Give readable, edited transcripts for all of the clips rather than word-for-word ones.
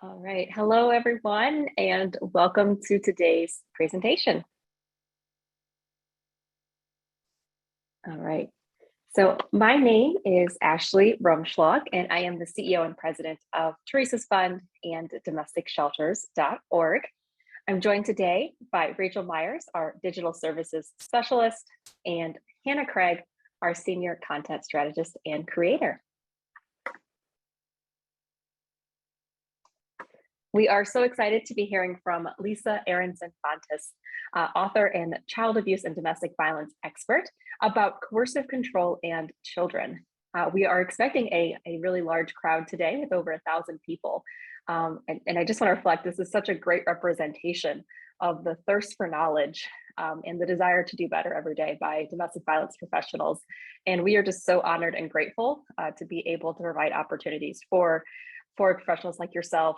All right. Hello, everyone, and welcome to today's presentation. All right. So my name is Ashley Rumschlag, and I am the CEO and president of Teresa's Fund and domesticshelters.org. I'm joined today by Rachel Myers, our digital services specialist, and Hannah Craig, our senior content strategist and creator. We are so excited to be hearing from Lisa Aronson-Fontes, author and child abuse and domestic violence expert, about coercive control and children. We are expecting a really large crowd today with over 1,000 people. And I just want to reflect, this is such a great representation of the thirst for knowledge and the desire to do better every day by domestic violence professionals. And we are just so honored and grateful to be able to provide opportunities for professionals like yourself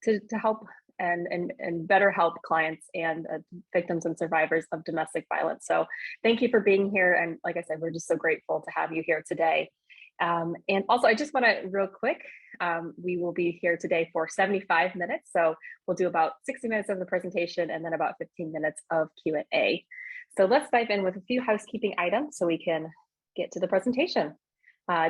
to help and better help clients and victims and survivors of domestic violence. So thank you for being here. And like I said, we're just so grateful to have you here today. And also, I just want to real quick, we will be here today for 75 minutes. So we'll do about 60 minutes of the presentation and then about 15 minutes of Q&A. So let's dive in with a few housekeeping items so we can get to the presentation.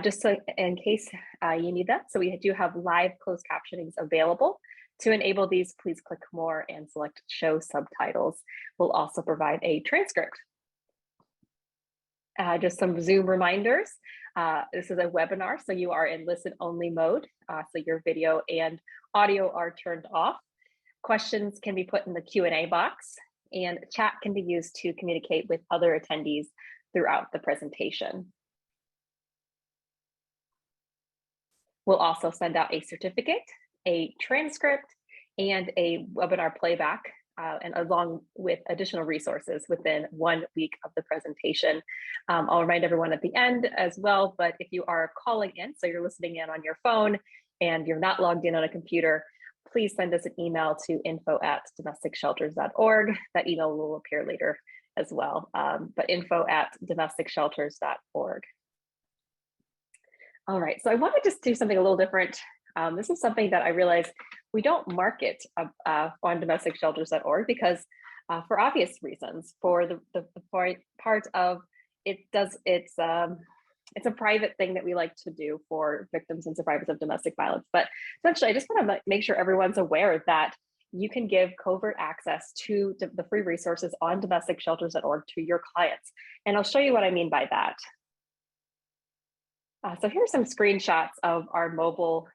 Just so in case you need that. So we do have live closed captionings available. To enable these, please click more and select show subtitles. We'll also provide a transcript. Just some Zoom reminders. This is a webinar, so you are in listen only mode. So your video and audio are turned off. Questions can be put in the Q&A box, and chat can be used to communicate with other attendees throughout the presentation. We'll also send out a certificate, a transcript, and a webinar playback, and along with additional resources within 1 week of the presentation. I'll remind everyone at the end as well, but if you are calling in, so you're listening in on your phone and you're not logged in on a computer, please send us an email to info@domesticshelters.org. That email will appear later as well, but info@domesticshelters.org. All right, so I want to just do something a little different. This is something that I realize we don't market on domesticshelters.org because for obvious reasons, for the part of it's a private thing that we like to do for victims and survivors of domestic violence. But essentially, I just want to make sure everyone's aware that you can give covert access to the free resources on domesticshelters.org to your clients. And I'll show you what I mean by that. So here's some screenshots of our mobile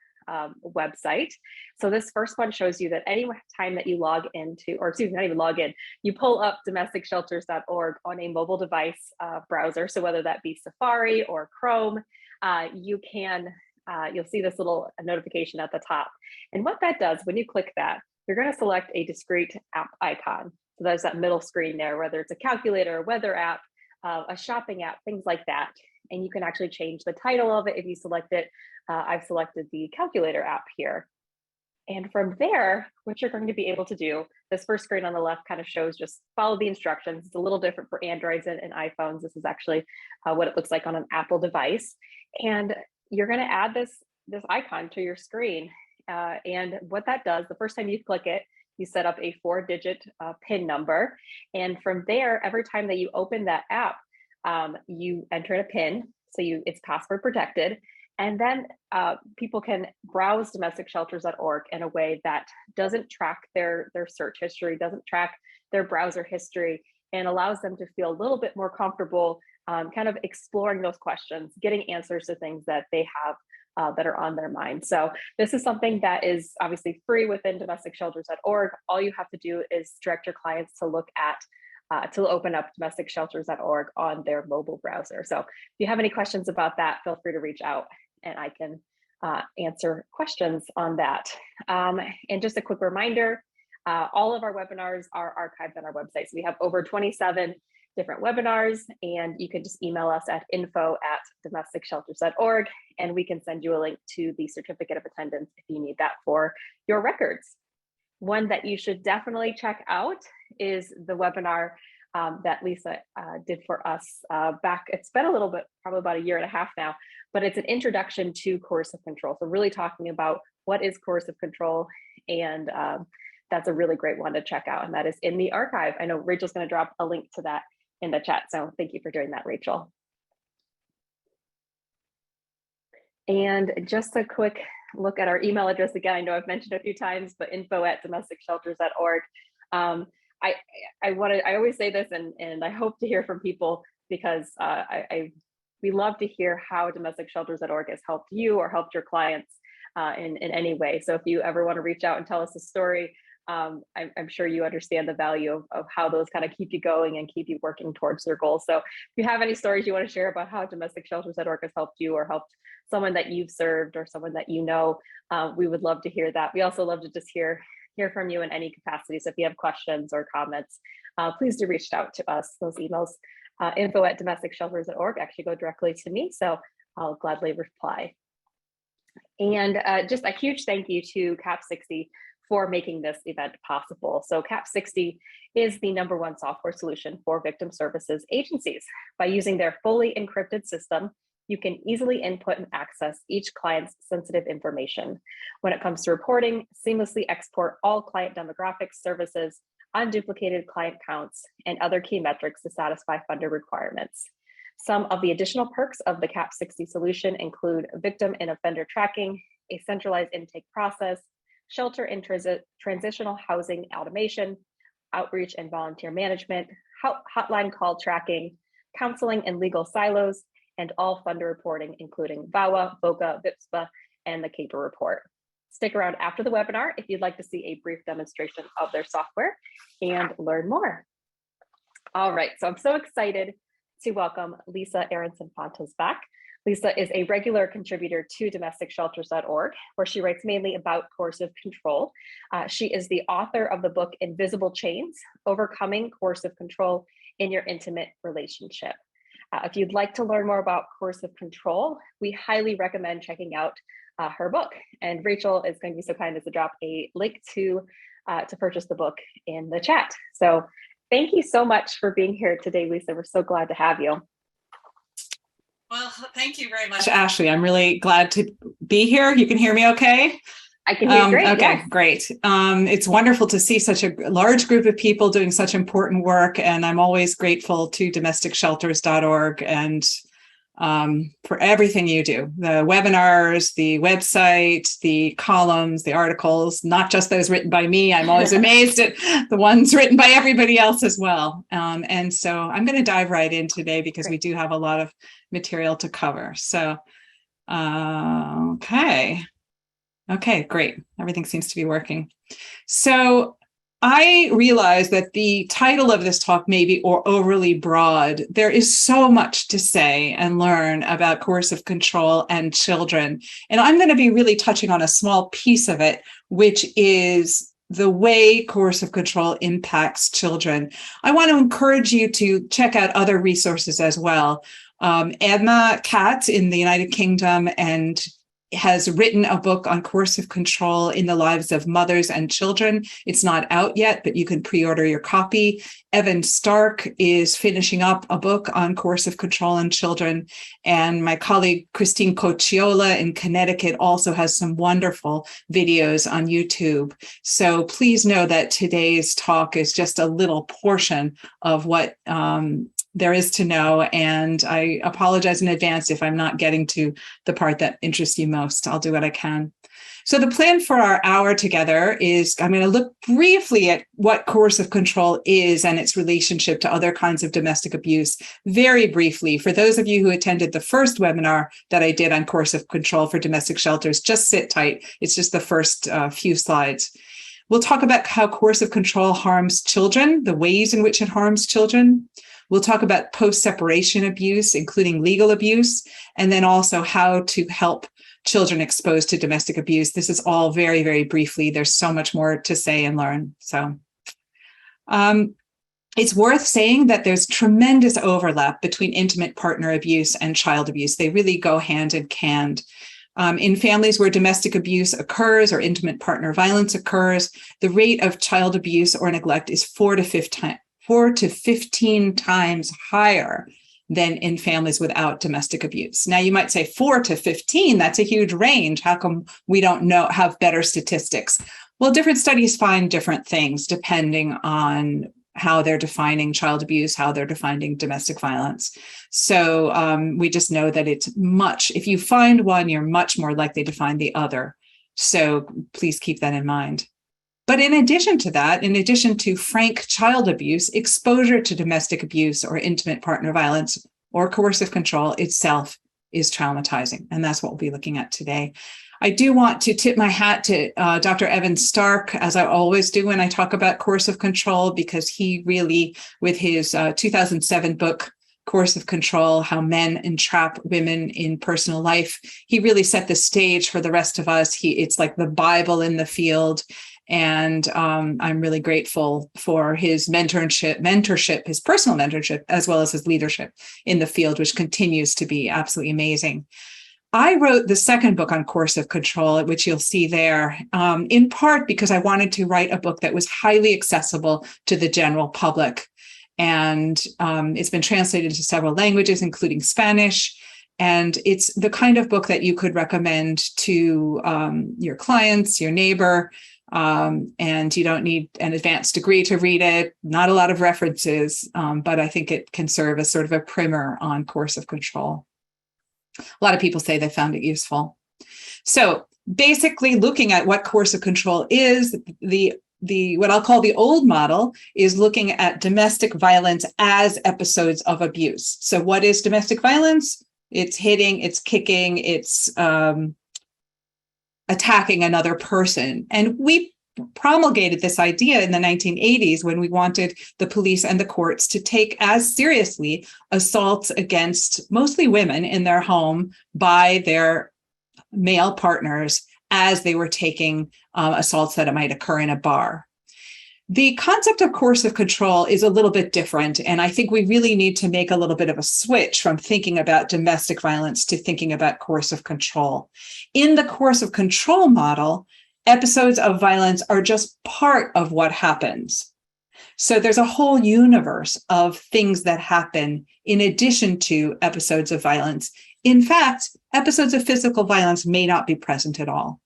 website. So this first one shows you that any time that you log into, or excuse me, not even log in, you pull up domesticshelters.org on a mobile device browser. So whether that be Safari or Chrome, you'll see this little notification at the top. And what that does, when you click that, you're going to select a discrete app icon. So there's that middle screen there, whether it's a calculator, a weather app, a shopping app, things like that. And you can actually change the title of it if you select it. I've selected the calculator app here. And from there, what you're going to be able to do, this first screen on the left kind of shows just follow the instructions. It's a little different for Androids and iPhones. This is actually what it looks like on an Apple device. And you're going to add this icon to your screen. And what that does, the first time you click it, you set up a 4-digit PIN number. And from there, every time that you open that app, you enter a PIN, so it's password protected, and then people can browse domesticshelters.org in a way that doesn't track their search history, doesn't track their browser history, and allows them to feel a little bit more comfortable kind of exploring those questions, getting answers to things that they have that are on their mind. So this is something that is obviously free within domesticshelters.org. All you have to do is direct your clients to look at to open up domesticshelters.org on their mobile browser. So if you have any questions about that, feel free to reach out and I can answer questions on that. And just a quick reminder, all of our webinars are archived on our website. So we have over 27 different webinars, and you can just email us at info@domesticshelters.org, and we can send you a link to the certificate of attendance if you need that for your records. One that you should definitely check out is the webinar that Lisa did for us back. It's been a little bit, probably about 1.5 years now, but it's an introduction to coercive control. So really talking about what is coercive control, and that's a really great one to check out, and that is in the archive. I know Rachel's going to drop a link to that in the chat, so thank you for doing that, Rachel. And just a quick look at our email address again. I know I've mentioned a few times, but info@domesticshelters.org. I always say this, and I hope to hear from people, because we love to hear how domesticshelters.org has helped you or helped your clients in any way. So if you ever want to reach out and tell us a story, I'm sure you understand the value of how those kind of keep you going and keep you working towards their goals. So if you have any stories you want to share about how domesticshelters.org has helped you or helped someone that you've served or someone that you know, we would love to hear that. We also love to just hear from you in any capacity. So if you have questions or comments, please do reach out to us. Those emails, info@domesticshelters.org, actually go directly to me, so I'll gladly reply. And just a huge thank you to CAP60 for making this event possible. So CAP60 is the #1 software solution for victim services agencies. By using their fully encrypted system, you can easily input and access each client's sensitive information. When it comes to reporting, seamlessly export all client demographics, services, unduplicated client counts, and other key metrics to satisfy funder requirements. Some of the additional perks of the CAP60 solution include victim and offender tracking, a centralized intake process, shelter and transitional housing automation, outreach and volunteer management, hotline call tracking, counseling and legal silos, and all funder reporting, including VAWA, VOCA, VIPSPA, and the CAPER report. Stick around after the webinar if you'd like to see a brief demonstration of their software and learn more. All right, so I'm so excited to welcome Lisa Aronson-Fontes back. Lisa is a regular contributor to domesticshelters.org, where she writes mainly about coercive control. She is the author of the book Invisible Chains: Overcoming Coercive Control in Your Intimate Relationship. If you'd like to learn more about coercive control, we highly recommend checking out her book. And Rachel is going to be so kind as to drop a link to purchase the book in the chat. So thank you so much for being here today, Lisa. We're so glad to have you. Well, thank you very much, Ashley. I'm really glad to be here. You can hear me okay? I can hear you great. Okay, yes. Great. It's wonderful to see such a large group of people doing such important work. And I'm always grateful to domesticshelters.org and for everything you do, the webinars, the website, the columns, the articles, not just those written by me. I'm always amazed at the ones written by everybody else as well. And so I'm going to dive right in today because we do have a lot of material to cover. So, okay, great. Everything seems to be working. So I realize that the title of this talk may be overly broad. There is so much to say and learn about coercive control and children. And I'm going to be really touching on a small piece of it, which is the way coercive control impacts children. I want to encourage you to check out other resources as well. Emma Katz in the United Kingdom has written a book on coercive control in the lives of mothers and children. It's not out yet, but you can pre-order your copy. Evan Stark is finishing up a book on coercive control in children. And my colleague, Christine Cocciola in Connecticut, also has some wonderful videos on YouTube. So please know that today's talk is just a little portion of what there is to know. And I apologize in advance if I'm not getting to the part that interests you most. I'll do what I can. So the plan for our hour together is I'm going to look briefly at what coercive control is and its relationship to other kinds of domestic abuse, very briefly. For those of you who attended the first webinar that I did on coercive control for domestic shelters, just sit tight. It's just the first few slides. We'll talk about how coercive control harms children, the ways in which it harms children. We'll talk about post-separation abuse, including legal abuse, and then also how to help children exposed to domestic abuse. This is all very, very briefly. There's so much more to say and learn. So it's worth saying that there's tremendous overlap between intimate partner abuse and child abuse. They really go hand in hand. In families where domestic abuse occurs or intimate partner violence occurs, the rate of child abuse or neglect is 4 to 15 times higher than in families without domestic abuse. Now, you might say 4 to 15, that's a huge range. How come we don't have better statistics? Well, different studies find different things depending on how they're defining child abuse, how they're defining domestic violence. So we just know that if you find one, you're much more likely to find the other. So please keep that in mind. But in addition to that, in addition to frank child abuse, exposure to domestic abuse or intimate partner violence or coercive control itself is traumatizing. And that's what we'll be looking at today. I do want to tip my hat to Dr. Evan Stark, as I always do when I talk about coercive control, because he really, with his 2007 book, Coercive Control, How Men Entrap Women in Personal Life, he really set the stage for the rest of us. It's like the Bible in the field. And I'm really grateful for his mentorship, his personal mentorship, as well as his leadership in the field, which continues to be absolutely amazing. I wrote the second book on coercive control, which you'll see there, in part because I wanted to write a book that was highly accessible to the general public. And it's been translated into several languages, including Spanish. And it's the kind of book that you could recommend to your clients, your neighbor, and you don't need an advanced degree to read it. Not a lot of references, but I think it can serve as sort of a primer on coercive control. A lot of people say they found it useful. So basically, looking at what coercive control is, the what I'll call the old model is looking at domestic violence as episodes of abuse. So what is domestic violence? It's hitting, it's kicking, it's attacking another person. And we promulgated this idea in the 1980s when we wanted the police and the courts to take as seriously assaults against mostly women in their home by their male partners as they were taking assaults that might occur in a bar. The concept of coercive control is a little bit different, and I think we really need to make a little bit of a switch from thinking about domestic violence to thinking about coercive control. In the coercive control model, episodes of violence are just part of what happens. So there's a whole universe of things that happen in addition to episodes of violence. In fact, episodes of physical violence may not be present at all.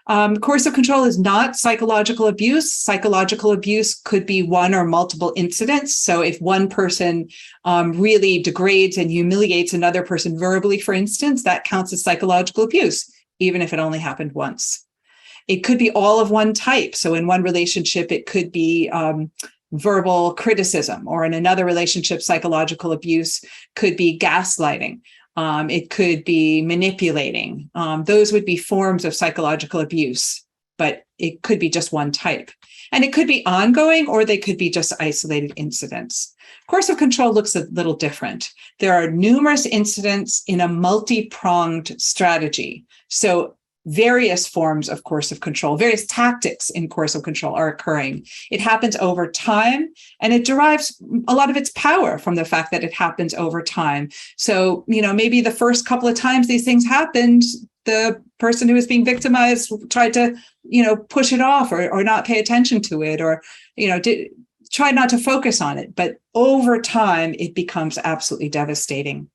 Coercive control is not psychological abuse. Psychological abuse could be one or multiple incidents. So if one person really degrades and humiliates another person verbally, for instance, that counts as psychological abuse, even if it only happened once. It could be all of one type. So in one relationship, it could be verbal criticism, or in another relationship, psychological abuse could be gaslighting. It could be manipulating. Those would be forms of psychological abuse, but it could be just one type. And it could be ongoing, or they could be just isolated incidents. Coercive control looks a little different. There are numerous incidents in a multi-pronged strategy. So various forms of coercive control, various tactics in coercive control are occurring. It happens over time, and it derives a lot of its power from the fact that it happens over time. So, maybe the first couple of times these things happened, the person who was being victimized tried to, push it off or not pay attention to it, or, try not to focus on it. But over time, it becomes absolutely devastating.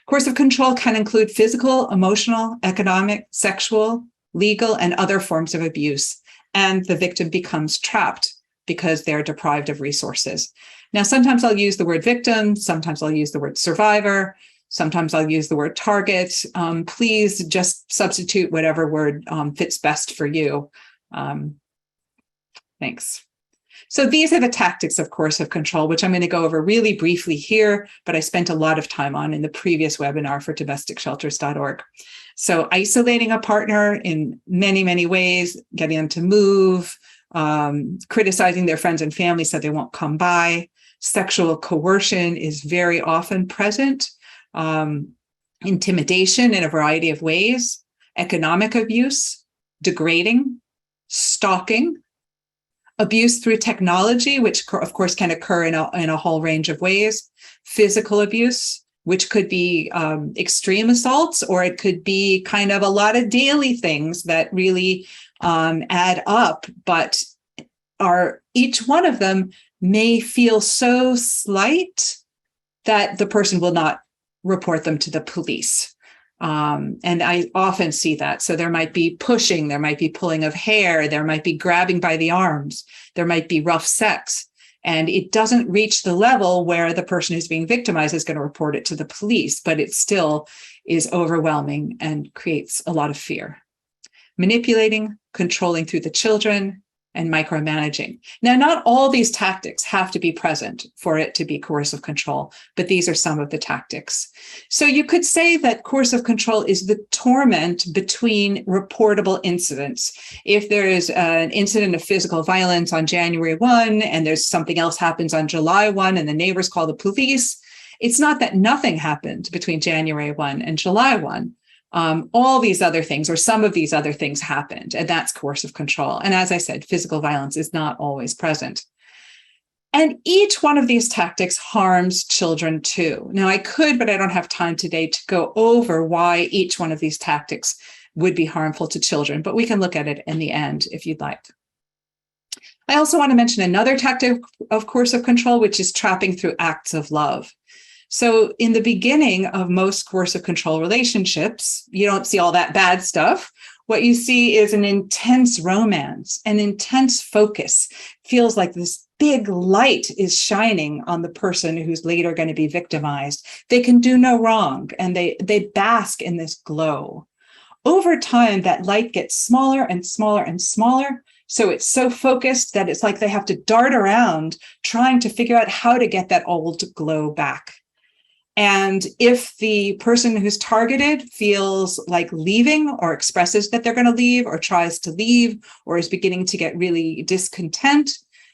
Coercive control can include physical, emotional, economic, sexual, legal, and other forms of abuse. And the victim becomes trapped because they're deprived of resources. Now, sometimes I'll use the word victim. Sometimes I'll use the word survivor. Sometimes I'll use the word target. Please just substitute whatever word fits best for you. Thanks. So these are the tactics of coercive control, which I'm going to go over really briefly here, but I spent a lot of time on in the previous webinar for domesticshelters.org. So isolating a partner in many, many ways, getting them to move, criticizing their friends and family so they won't come by. Sexual coercion is very often present. Intimidation in a variety of ways. Economic abuse, degrading, stalking. Abuse through technology, which of course can occur in a whole range of ways. Physical abuse, which could be extreme assaults, or it could be kind of a lot of daily things that really add up, but each one of them may feel so slight that the person will not report them to the police. And I often see that. So there might be pushing, there might be pulling of hair, there might be grabbing by the arms, there might be rough sex. And it doesn't reach the level where the person who's being victimized is going to report it to the police, but it still is overwhelming and creates a lot of fear. Manipulating, controlling through the children, and micromanaging. Now, not all these tactics have to be present for it to be coercive control, but these are some of the tactics. So you could say that coercive control is the torment between reportable incidents. If there is an incident of physical violence on January 1, and there's something else happens on July 1, and the neighbors call the police, it's not that nothing happened between January 1 and July 1. All these other things, or some of these other things happened, and that's coercive control. And as I said, physical violence is not always present. And each one of these tactics harms children too. Now, I could, but I don't have time today to go over why each one of these tactics would be harmful to children, but we can look at it in the end if you'd like. I also want to mention another tactic of coercive control, which is trapping through acts of love. So in the beginning of most coercive control relationships, you don't see all that bad stuff. What you see is an intense romance, an intense focus. Feels like this big light is shining on the person who's later going to be victimized. They can do no wrong, and they bask in this glow. Over time, that light gets smaller and smaller and smaller. So it's so focused that it's like they have to dart around trying to figure out how to get that old glow back. And if the person who's targeted feels like leaving, or expresses that they're going to leave, or tries to leave, or is beginning to get really discontent,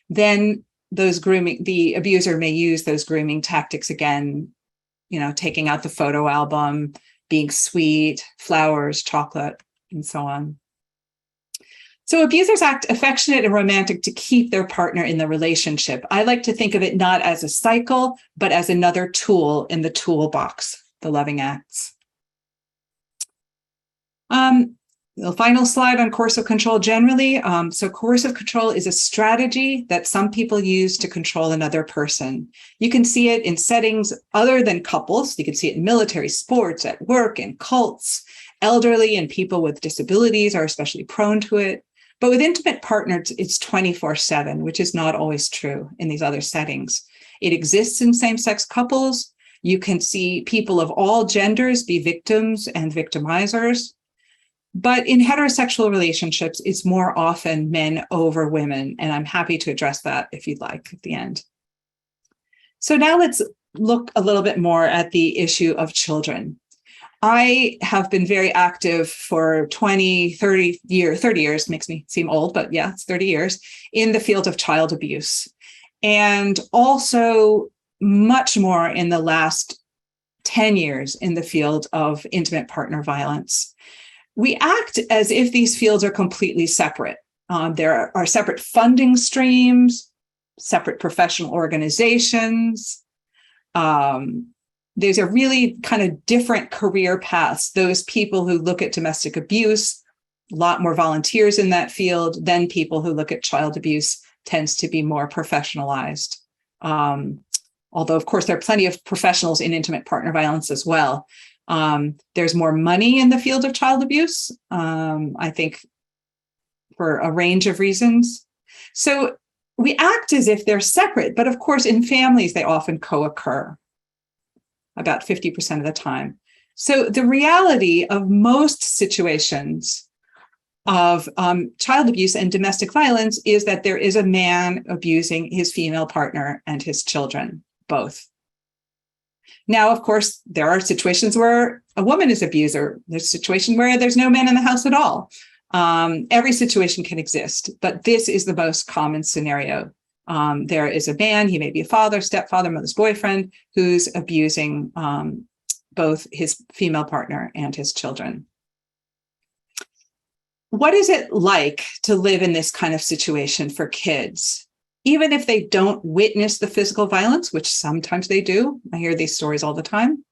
then the abuser may use those grooming tactics again, taking out the photo album, being sweet, flowers, chocolate, and so on. So abusers act affectionate and romantic to keep their partner in the relationship. I like to think of it not as a cycle, but as another tool in the toolbox, the loving acts. The final slide on coercive control generally. So coercive control is a strategy that some people use to control another person. You can see it in settings other than couples. You can see it in military, sports, at work, in cults. Elderly and people with disabilities are especially prone to it. But with intimate partners, it's 24/7, which is not always true in these other settings. It exists in same-sex couples. You can see people of all genders be victims and victimizers. But in heterosexual relationships, it's more often men over women. And I'm happy to address that if you'd like at the end. So now let's look a little bit more at the issue of children. I have been very active for 30 years, makes me seem old, but yeah, it's 30 years, in the field of child abuse. And also much more in the last 10 years in the field of intimate partner violence. We act as if these fields are completely separate. There are separate funding streams, separate professional organizations. There's a really kind of different career paths. Those people who look at domestic abuse, a lot more volunteers in that field than people who look at child abuse, tends to be more professionalized. Although, of course, there are plenty of professionals in intimate partner violence as well. There's more money in the field of child abuse, I think, for a range of reasons. So we act as if they're separate, but of course, in families, they often co-occur about 50% of the time. So the reality of most situations of child abuse and domestic violence is that there is a man abusing his female partner and his children, both. Now, of course, there are situations where a woman is abuser. There's a situation where there's no man in the house at all. Every situation can exist, but this is the most common scenario. There is a man, he may be a father, stepfather, mother's boyfriend, who's abusing both his female partner and his children. What is it like to live in this kind of situation for kids? Even if they don't witness the physical violence, which sometimes they do, I hear these stories all the time,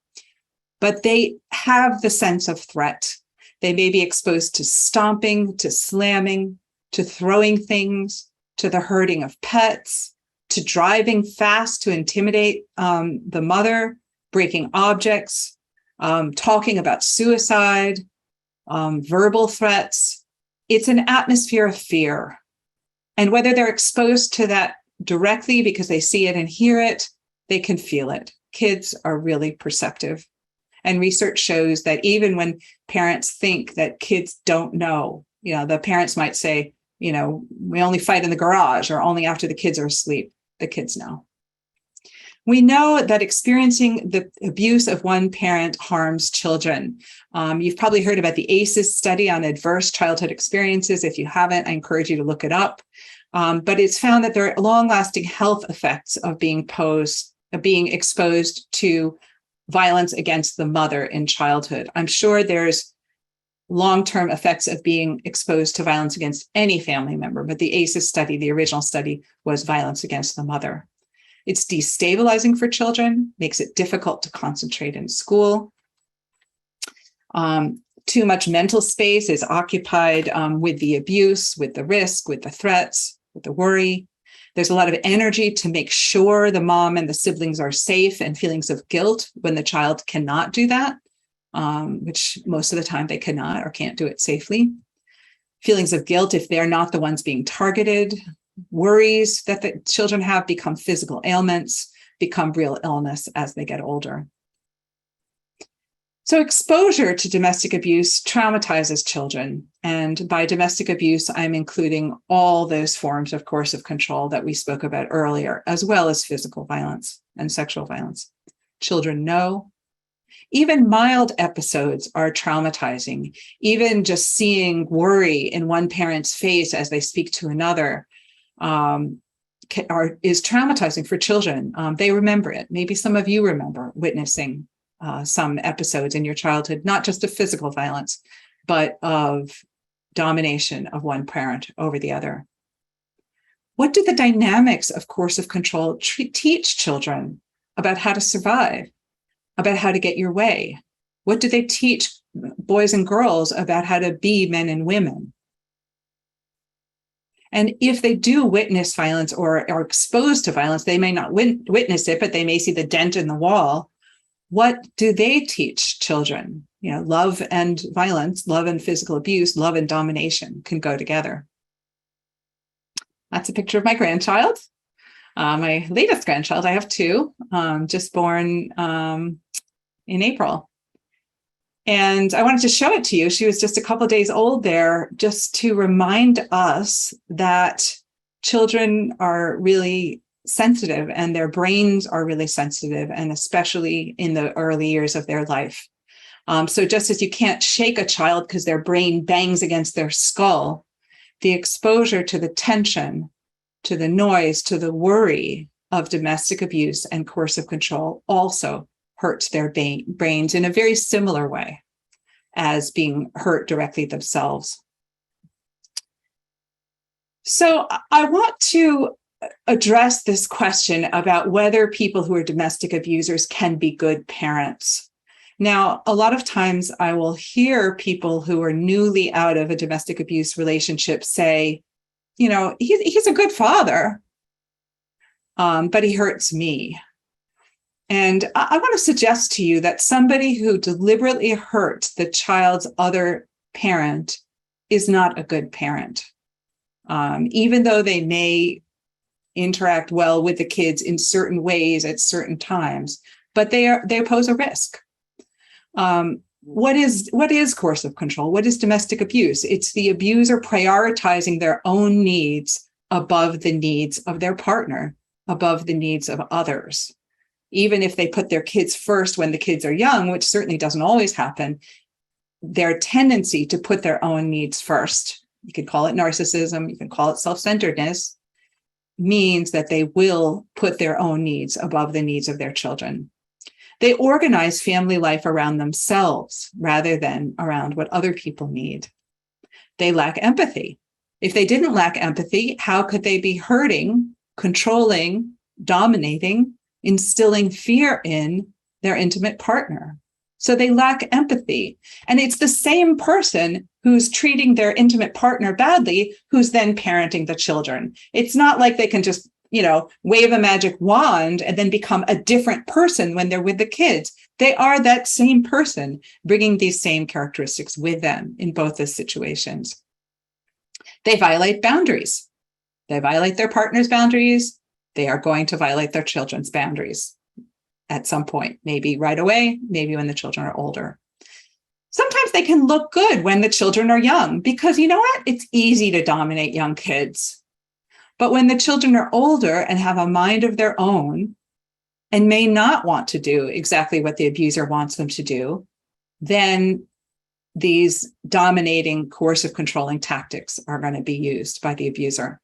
but they have the sense of threat. They may be exposed to stomping, to slamming, to throwing things, to the hurting of pets, to driving fast to intimidate the mother, breaking objects, talking about suicide, verbal threats. It's an atmosphere of fear. And whether they're exposed to that directly because they see it and hear it, they can feel it. Kids are really perceptive. And research shows that even when parents think that kids don't know, the parents might say, we only fight in the garage or only after the kids are asleep. The kids know. We know that experiencing the abuse of one parent harms children. You've probably heard about the ACEs study on adverse childhood experiences. If you haven't, I encourage you to look it up. But it's found that there are long-lasting health effects of being exposed to violence against the mother in childhood. I'm sure there's long-term effects of being exposed to violence against any family member, but the ACEs study, the original study, was violence against the mother. It's destabilizing for children, makes it difficult to concentrate in school. Too much mental space is occupied with the abuse, with the risk, with the threats, with the worry. There's a lot of energy to make sure the mom and the siblings are safe, and feelings of guilt when the child cannot do that, which most of the time they cannot or can't do it safely. Feelings of guilt if they're not the ones being targeted. Worries that the children have become physical ailments, become real illness as they get older. So exposure to domestic abuse traumatizes children. And by domestic abuse, I'm including all those forms of coercive control that we spoke about earlier, as well as physical violence and sexual violence. Children know. Even mild episodes are traumatizing. Even just seeing worry in one parent's face as they speak to another is traumatizing for children. They remember it. Maybe some of you remember witnessing some episodes in your childhood, not just of physical violence, but of domination of one parent over the other. What do the dynamics of coercive control teach children about how to survive, about how to get your way? What do they teach boys and girls about how to be men and women? And if they do witness violence or are exposed to violence, they may not witness it, but they may see the dent in the wall. What do they teach children? Love and violence, love and physical abuse, love and domination can go together. That's a picture of my grandchild, my latest grandchild. I have two, just born in April. And I wanted to show it to you. She was just a couple of days old there, just to remind us that children are really sensitive and their brains are really sensitive, and especially in the early years of their life. So just as you can't shake a child because their brain bangs against their skull, the exposure to the tension, to the noise, to the worry of domestic abuse and coercive control also hurts their brains in a very similar way as being hurt directly themselves. So I want to address this question about whether people who are domestic abusers can be good parents. Now, a lot of times I will hear people who are newly out of a domestic abuse relationship say, he's a good father, but he hurts me. And I want to suggest to you that somebody who deliberately hurts the child's other parent is not a good parent, even though they may interact well with the kids in certain ways at certain times, but they pose a risk. What is coercive control? What is domestic abuse? It's the abuser prioritizing their own needs above the needs of their partner, above the needs of others. Even if they put their kids first when the kids are young, which certainly doesn't always happen, their tendency to put their own needs first, you could call it narcissism, you can call it self-centeredness, means that they will put their own needs above the needs of their children. They organize family life around themselves rather than around what other people need. They lack empathy. If they didn't lack empathy, how could they be hurting, controlling, dominating, instilling fear in their intimate partner? So they lack empathy. And it's the same person who's treating their intimate partner badly who's then parenting the children. It's not like they can just, wave a magic wand and then become a different person when they're with the kids. They are that same person, bringing these same characteristics with them in both the situations. They violate boundaries. They violate their partner's boundaries. They are going to violate their children's boundaries at some point, maybe right away, maybe when the children are older. Sometimes they can look good when the children are young because you know what? It's easy to dominate young kids. But when the children are older and have a mind of their own and may not want to do exactly what the abuser wants them to do, then these dominating, coercive, controlling tactics are going to be used by the abuser.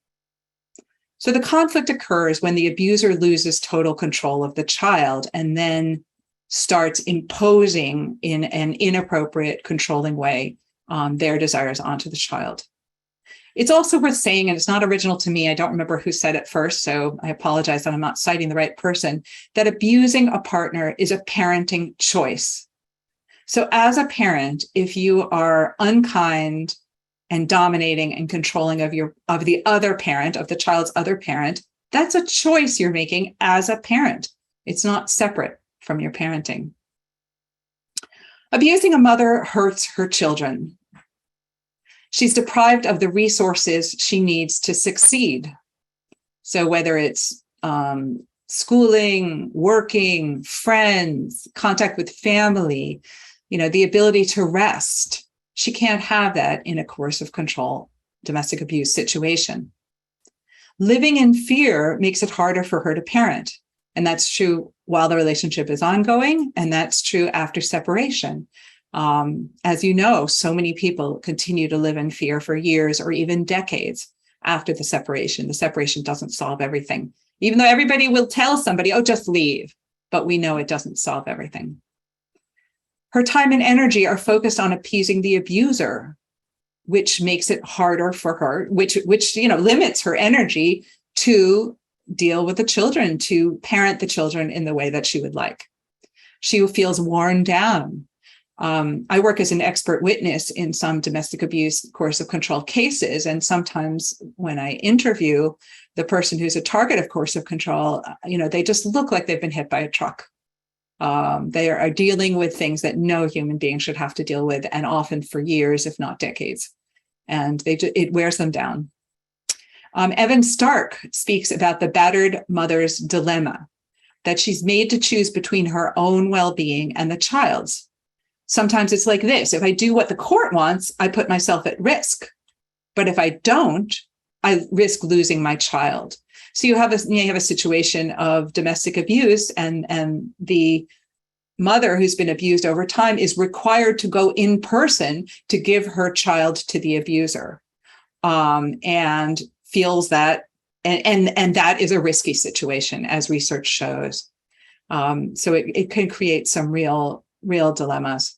So the conflict occurs when the abuser loses total control of the child and then starts imposing in an inappropriate, controlling way their desires onto the child. It's also worth saying, and it's not original to me, I don't remember who said it first, so I apologize that I'm not citing the right person, that abusing a partner is a parenting choice. So as a parent, if you are unkind and dominating and controlling of the other parent, of the child's other parent, that's a choice you're making as a parent. It's not separate from your parenting. Abusing a mother hurts her children. She's deprived of the resources she needs to succeed. So whether it's schooling, working, friends, contact with family, the ability to rest, she can't have that in a coercive control, domestic abuse situation. Living in fear makes it harder for her to parent. And that's true while the relationship is ongoing, and that's true after separation. As you know, so many people continue to live in fear for years or even decades after the separation. The separation doesn't solve everything, even though everybody will tell somebody, oh, just leave. But we know it doesn't solve everything. Her time and energy are focused on appeasing the abuser, which makes it harder for her, which limits her energy to deal with the children, to parent the children in the way that she would like. She feels worn down. I work as an expert witness in some domestic abuse, coercive control cases, and sometimes when I interview the person who's a target of coercive control, they just look like they've been hit by a truck. They are dealing with things that no human being should have to deal with, and often for years, if not decades. And it wears them down. Evan Stark speaks about the battered mother's dilemma, that she's made to choose between her own well-being and the child's. Sometimes it's like this: if I do what the court wants, I put myself at risk. But if I don't, I risk losing my child. So you have a situation of domestic abuse, and the mother who's been abused over time is required to go in person to give her child to the abuser, and feels that, and that is a risky situation, as research shows. So it can create some real dilemmas.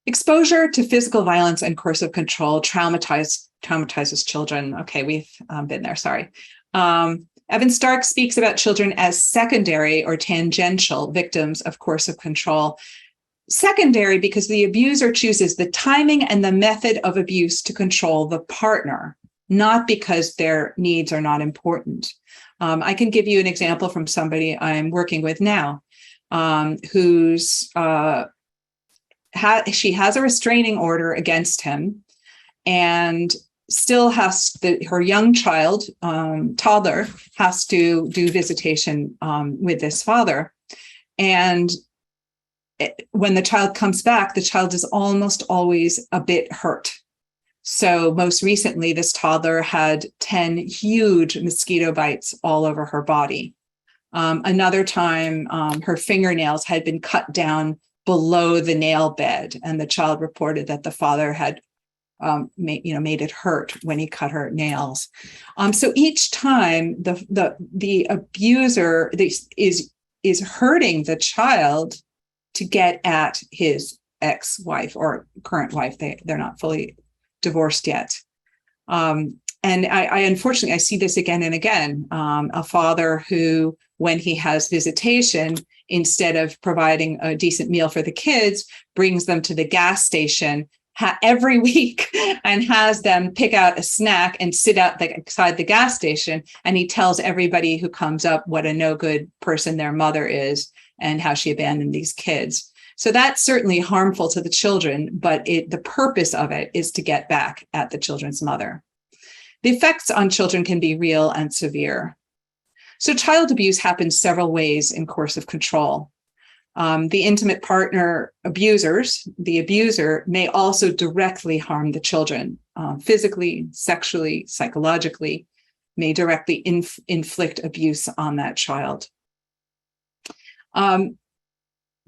Exposure to physical violence and coercive control traumatizes children. Okay, we've been there, sorry. Evan Stark speaks about children as secondary or tangential victims of coercive control. Secondary because the abuser chooses the timing and the method of abuse to control the partner, not because their needs are not important. I can give you an example from somebody I'm working with now, who's she has a restraining order against him, and still has her young child, toddler, has to do visitation with this father. And when the child comes back, the child is almost always a bit hurt. So most recently, this toddler had 10 huge mosquito bites all over her body. Another time, her fingernails had been cut down below the nail bed, and the child reported that the father had made it hurt when he cut her nails. So each time the abuser is hurting the child to get at his ex-wife or current wife. They're not fully divorced yet. And I unfortunately, I see this again and again. A father who, when he has visitation, instead of providing a decent meal for the kids, brings them to the gas station every week and has them pick out a snack and sit outside the gas station. And he tells everybody who comes up what a no good person their mother is and how she abandoned these kids. So that's certainly harmful to the children, but the purpose of it is to get back at the children's mother. The effects on children can be real and severe. So child abuse happens several ways in coercive control. The intimate partner abusers, the abuser, may also directly harm the children, physically, sexually, psychologically, may directly inflict abuse on that child.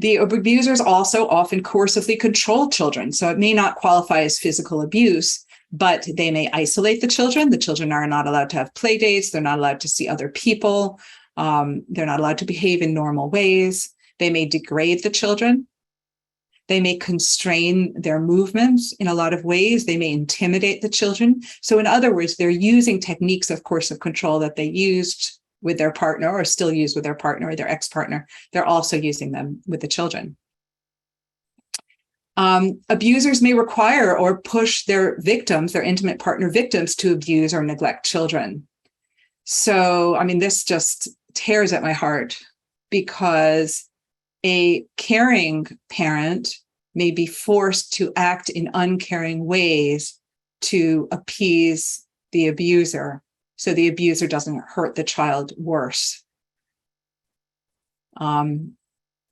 The abusers also often coercively control children, so it may not qualify as physical abuse, but they may isolate the children. The children are not allowed to have play dates. They're not allowed to see other people. They're not allowed to behave in normal ways. They may degrade the children. They may constrain their movements in a lot of ways. They may intimidate the children. So in other words, they're using techniques of coercive control that they used with their partner or still use with their partner or their ex-partner. They're also using them with the children. Abusers may require or push their victims, their intimate partner victims, to abuse or neglect children. So, I mean, this just tears at my heart because a caring parent may be forced to act in uncaring ways to appease the abuser, so the abuser doesn't hurt the child worse.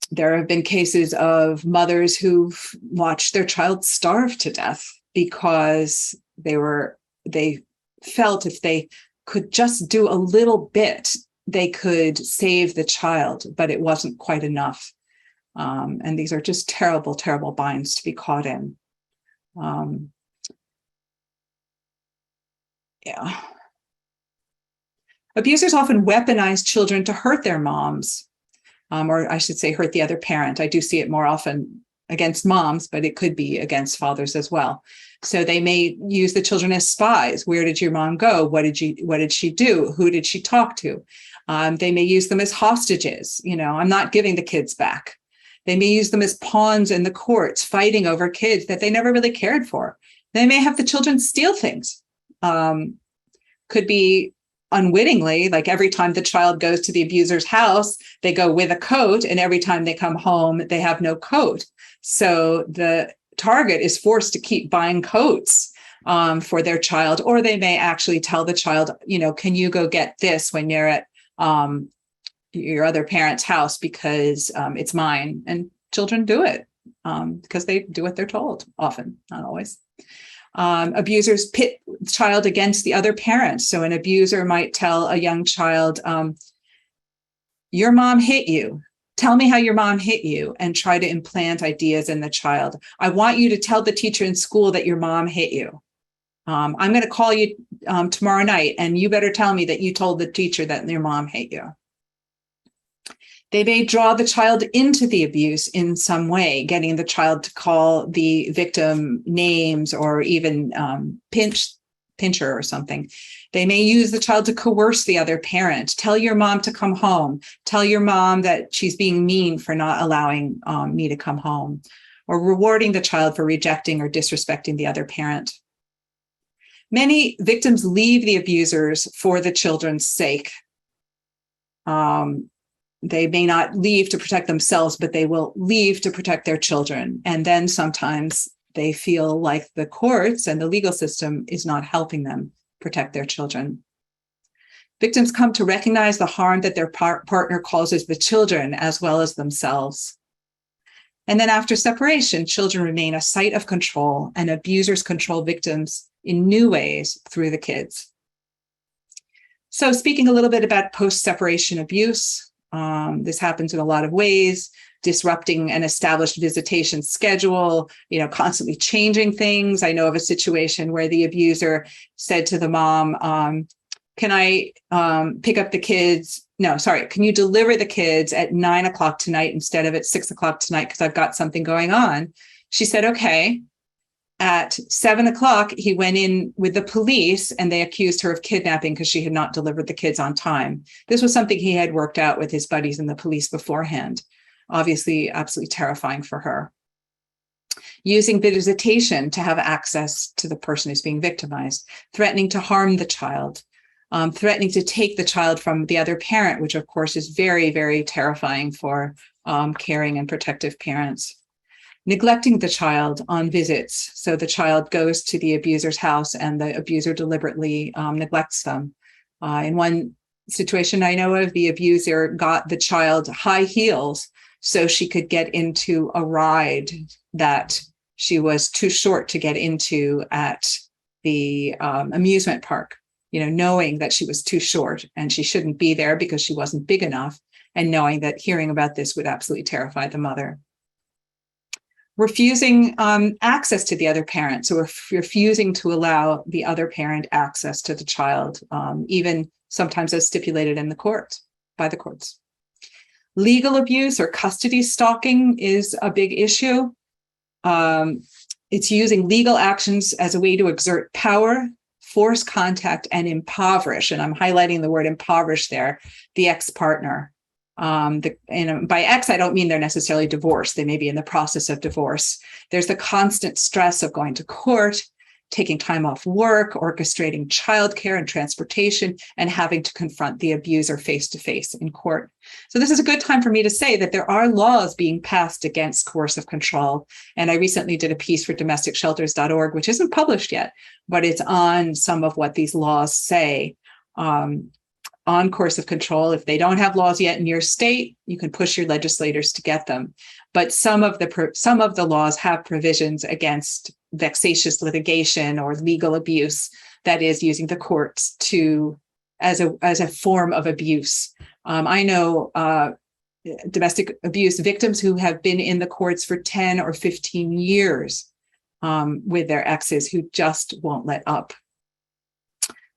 There have been cases of mothers who've watched their child starve to death because they felt if they could just do a little bit, they could save the child, but it wasn't quite enough. And these are just terrible, terrible binds to be caught in. Yeah. Abusers often weaponize children to hurt their moms. Or I should say hurt the other parent. I do see it more often against moms, but it could be against fathers as well. So they may use the children as spies. Where did your mom go? What did she do? Who did she talk to? They may use them as hostages. I'm not giving the kids back. They may use them as pawns in the courts, fighting over kids that they never really cared for. They may have the children steal things. Could be unwittingly, like every time the child goes to the abuser's house, they go with a coat, and every time they come home, they have no coat. So the target is forced to keep buying coats for their child, or they may actually tell the child, can you go get this when you're at your other parent's house because it's mine. And children do it because they do what they're told, often, not always. Abusers pit the child against the other parent. So an abuser might tell a young child, your mom hit you. Tell me how your mom hit you, and try to implant ideas in the child. I want you to tell the teacher in school that your mom hit you. I'm going to call you tomorrow night, and you better tell me that you told the teacher that your mom hit you. They may draw the child into the abuse in some way, getting the child to call the victim names or even pincher or something. They may use the child to coerce the other parent. Tell your mom to come home. Tell your mom that she's being mean for not allowing me to come home, or rewarding the child for rejecting or disrespecting the other parent. Many victims leave the abusers for the children's sake. They may not leave to protect themselves, but they will leave to protect their children. And then sometimes they feel like the courts and the legal system is not helping them protect their children. Victims come to recognize the harm that their partner causes the children as well as themselves. And then after separation, children remain a site of control, and abusers control victims in new ways through the kids. So speaking a little bit about post-separation abuse, this happens in a lot of ways: disrupting an established visitation schedule, constantly changing things. I know of a situation where the abuser said to the mom, can I pick up the kids? No, sorry. Can you deliver the kids at 9 o'clock tonight instead of at 6 o'clock tonight? Because I've got something going on. She said, okay. At 7 o'clock, he went in with the police and they accused her of kidnapping because she had not delivered the kids on time. This was something he had worked out with his buddies in the police beforehand. Obviously, absolutely terrifying for her. using visitation to have access to the person who's being victimized, threatening to harm the child, threatening to take the child from the other parent, which of course is very, very terrifying for caring and protective parents. Neglecting the child on visits. So the child goes to the abuser's house and the abuser deliberately neglects them. In one situation I know of, the abuser got the child high heels so she could get into a ride that she was too short to get into at the amusement park, knowing that she was too short and she shouldn't be there because she wasn't big enough, and knowing that hearing about this would absolutely terrify the mother. Refusing access to the other parent, so refusing to allow the other parent access to the child, even sometimes as stipulated in the court, by the courts. Legal abuse or custody stalking is a big issue. It's using legal actions as a way to exert power, force contact, and impoverish. And I'm highlighting the word impoverish there, the ex-partner. By ex, I don't mean they're necessarily divorced. They may be in the process of divorce. There's the constant stress of going to court, taking time off work, orchestrating childcare and transportation, and having to confront the abuser face-to-face in court. So this is a good time for me to say that there are laws being passed against coercive control. And I recently did a piece for domesticshelters.org, which isn't published yet, but it's on some of what these laws say on coercive control. If they don't have laws yet in your state, you can push your legislators to get them. But some of the laws have provisions against vexatious litigation or legal abuse, that is, using the courts as a form of abuse. I know domestic abuse victims who have been in the courts for 10 or 15 years with their exes who just won't let up.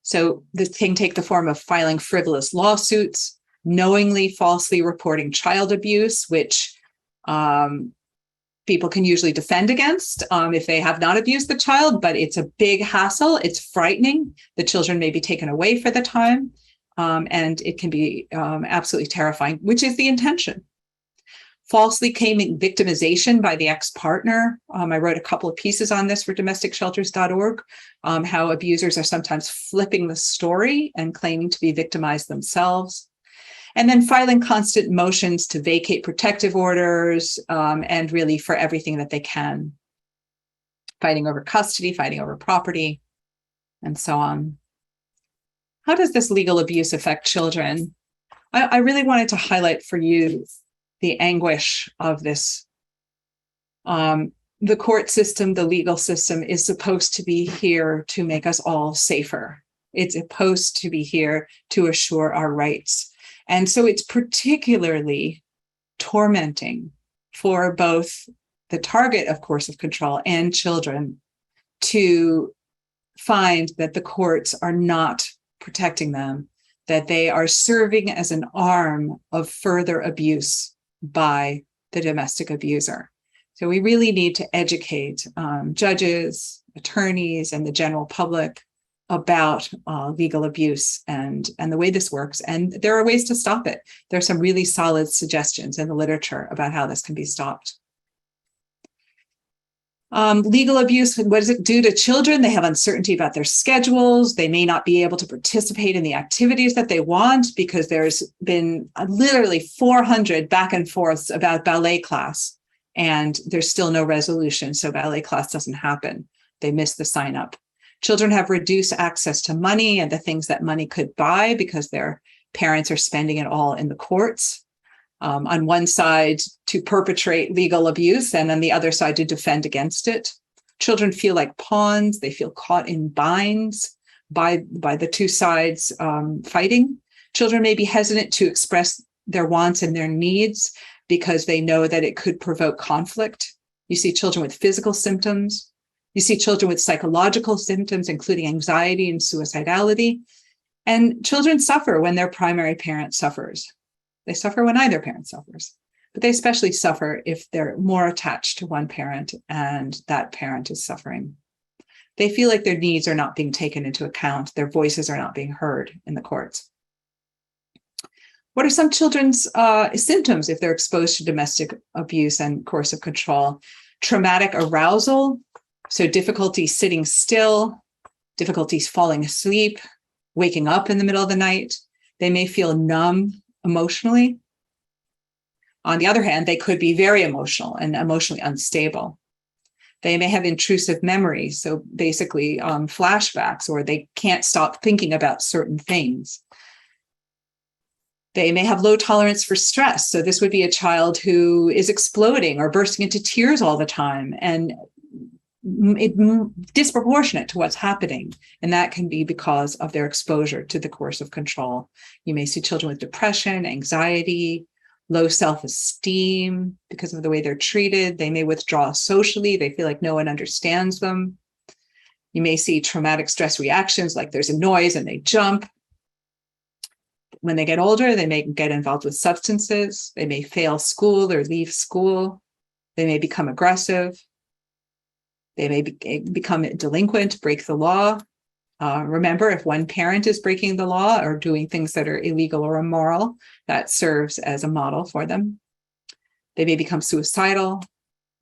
So this can take the form of filing frivolous lawsuits, knowingly falsely reporting child abuse, which people can usually defend against if they have not abused the child, but it's a big hassle. It's frightening. The children may be taken away for the time, and it can be absolutely terrifying, which is the intention. Falsely claiming victimization by the ex-partner. I wrote a couple of pieces on this for domesticshelters.org, how abusers are sometimes flipping the story and claiming to be victimized themselves. And then filing constant motions to vacate protective orders, and really for everything that they can. Fighting over custody, fighting over property, and so on. How does this legal abuse affect children? I really wanted to highlight for you the anguish of this. The court system, the legal system, is supposed to be here to make us all safer. It's supposed to be here to assure our rights. And so it's particularly tormenting for both the target of coercive control and children to find that the courts are not protecting them, that they are serving as an arm of further abuse by the domestic abuser. So we really need to educate judges, attorneys, and the general public about legal abuse and the way this works. And there are ways to stop it. There are some really solid suggestions in the literature about how this can be stopped. Legal abuse, what does it do to children? They have uncertainty about their schedules. They may not be able to participate in the activities that they want because there's been literally 400 back and forths about ballet class, and there's still no resolution. So ballet class doesn't happen. They miss the sign up. Children have reduced access to money and the things that money could buy because their parents are spending it all in the courts. On one side to perpetrate legal abuse and on the other side to defend against it. Children feel like pawns. They feel caught in binds by the two sides fighting. Children may be hesitant to express their wants and their needs because they know that it could provoke conflict. You see children with physical symptoms. You see children with psychological symptoms, including anxiety and suicidality. And children suffer when their primary parent suffers. They suffer when either parent suffers, but they especially suffer if they're more attached to one parent and that parent is suffering. They feel like their needs are not being taken into account. Their voices are not being heard in the courts. What are some children's symptoms if they're exposed to domestic abuse and coercive control? traumatic arousal, so difficulty sitting still, difficulties falling asleep, waking up in the middle of the night. They may feel numb emotionally. On the other hand, they could be very emotional and emotionally unstable. They may have intrusive memories, so basically flashbacks, or they can't stop thinking about certain things. They may have low tolerance for stress. So this would be a child who is exploding or bursting into tears all the time, and disproportionate to what's happening. And that can be because of their exposure to the coercive control. You may see children with depression, anxiety, low self-esteem because of the way they're treated. They may withdraw socially. They feel like no one understands them. You may see traumatic stress reactions, like there's a noise and they jump. When they get older, they may get involved with substances. They may fail school or leave school. They may become aggressive. They may become delinquent, break the law. Remember, if one parent is breaking the law or doing things that are illegal or immoral, that serves as a model for them. They may become suicidal.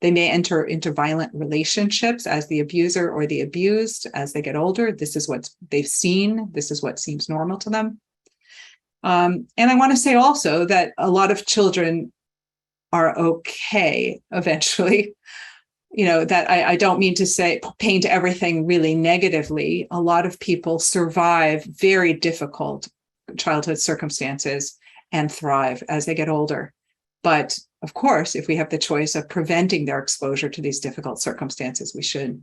They may enter into violent relationships as the abuser or the abused as they get older. This is what they've seen. This is what seems normal to them. And I want to say also that a lot of children are okay eventually. That I don't mean to say paint everything really negatively. A lot of people survive very difficult childhood circumstances and thrive as they get older. But of course, if we have the choice of preventing their exposure to these difficult circumstances, we should.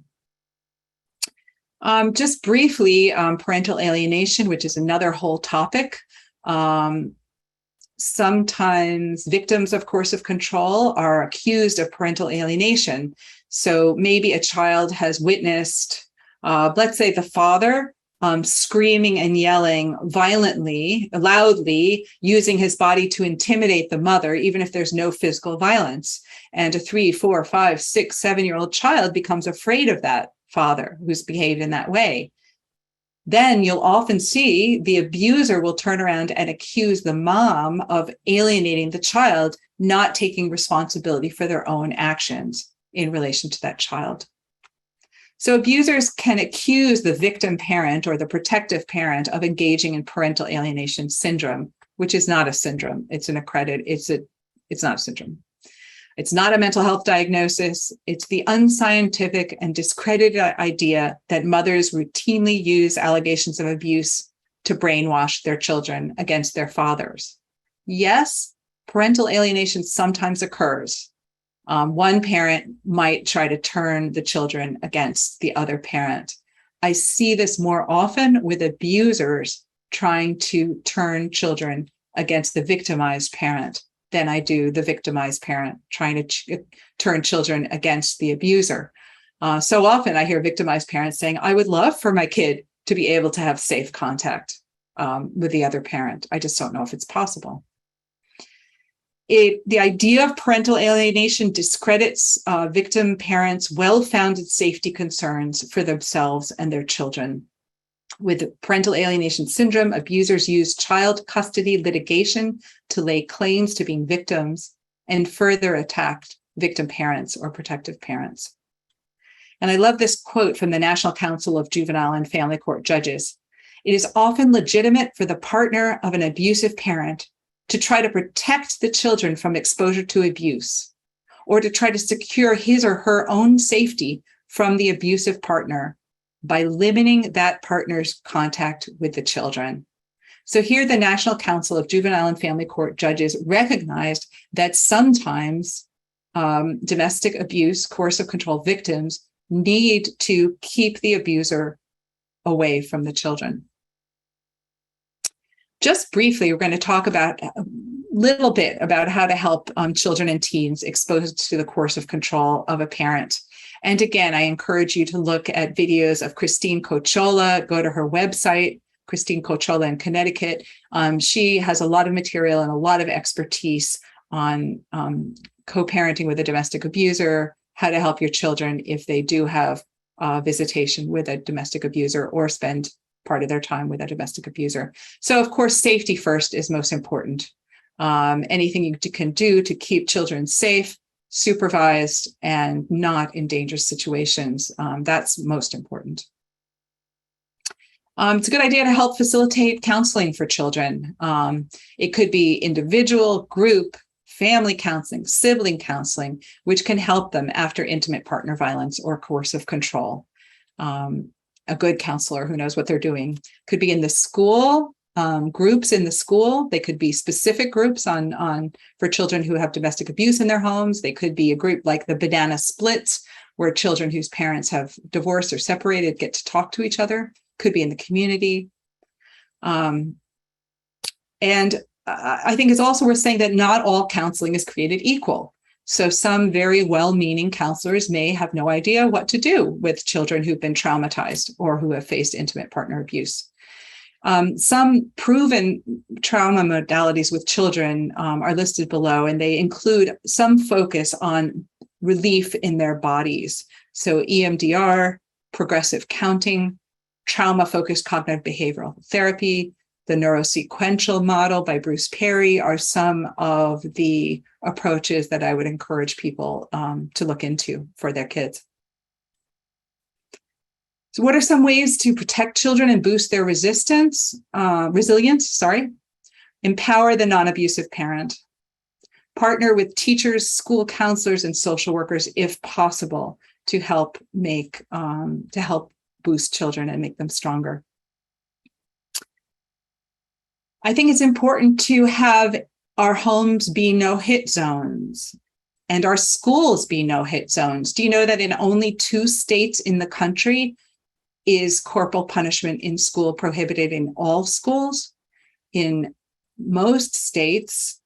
Just briefly, parental alienation, which is another whole topic. Sometimes victims of coercive control are accused of parental alienation. So maybe a child has witnessed, let's say the father screaming and yelling violently, loudly, using his body to intimidate the mother, even if there's no physical violence. And a 3, 4, 5, 6, 7-year-old child becomes afraid of that father who's behaved in that way. Then you'll often see the abuser will turn around and accuse the mom of alienating the child, not taking responsibility for their own actions in relation to that child. So abusers can accuse the victim parent or the protective parent of engaging in parental alienation syndrome, which is not a syndrome. It's not a syndrome. It's not a mental health diagnosis. It's the unscientific and discredited idea that mothers routinely use allegations of abuse to brainwash their children against their fathers. Yes, parental alienation sometimes occurs. One parent might try to turn the children against the other parent. I see this more often with abusers trying to turn children against the victimized parent than I do the victimized parent trying to turn children against the abuser. So often I hear victimized parents saying, I would love for my kid to be able to have safe contact with the other parent. I just don't know if it's possible. The idea of parental alienation discredits victim parents' well-founded safety concerns for themselves and their children. With parental alienation syndrome, abusers use child custody litigation to lay claims to being victims and further attack victim parents or protective parents. And I love this quote from the National Council of Juvenile and Family Court Judges. It is often legitimate for the partner of an abusive parent to try to protect the children from exposure to abuse, or to try to secure his or her own safety from the abusive partner by limiting that partner's contact with the children. So here, the National Council of Juvenile and Family Court Judges recognized that sometimes domestic abuse, coercive control victims need to keep the abuser away from the children. Just briefly, we're going to talk about a little bit about how to help children and teens exposed to the coercive control of a parent. And again, I encourage you to look at videos of Christine Cochola. Go to her website, Christine Cochola in Connecticut. She has a lot of material and a lot of expertise on co-parenting with a domestic abuser, how to help your children if they do have visitation with a domestic abuser or spend part of their time with a domestic abuser. So of course, safety first is most important. Anything you can do to keep children safe, supervised, and not in dangerous situations. That's most important. It's a good idea to help facilitate counseling for children. It could be individual, group, family counseling, sibling counseling, which can help them after intimate partner violence or coercive control. A good counselor who knows what they're doing could be in the school, groups in the school. They could be specific groups on for children who have domestic abuse in their homes. They could be a group like the Banana Splits, where children whose parents have divorced or separated get to talk to each other. Could be in the community. And I think it's also worth saying that not all counseling is created equal. So some very well-meaning counselors may have no idea what to do with children who've been traumatized or who have faced intimate partner abuse. Some proven trauma modalities with children are listed below, and they include some focus on relief in their bodies. So EMDR, progressive counting, trauma-focused cognitive behavioral therapy, the neurosequential model by Bruce Perry are some of the approaches that I would encourage people to look into for their kids. So what are some ways to protect children and boost their resilience? Empower the non-abusive parent. Partner with teachers, school counselors, and social workers if possible to help boost children and make them stronger. I think it's important to have our homes be no-hit zones and our schools be no-hit zones. Do you know that in only 2 states in the country is corporal punishment in school prohibited in all schools? In most states,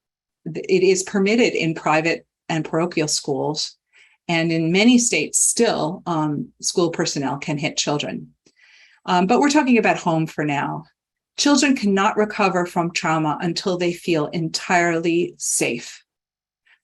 it is permitted in private and parochial schools. And in many states still, school personnel can hit children. But we're talking about home for now. Children cannot recover from trauma until they feel entirely safe.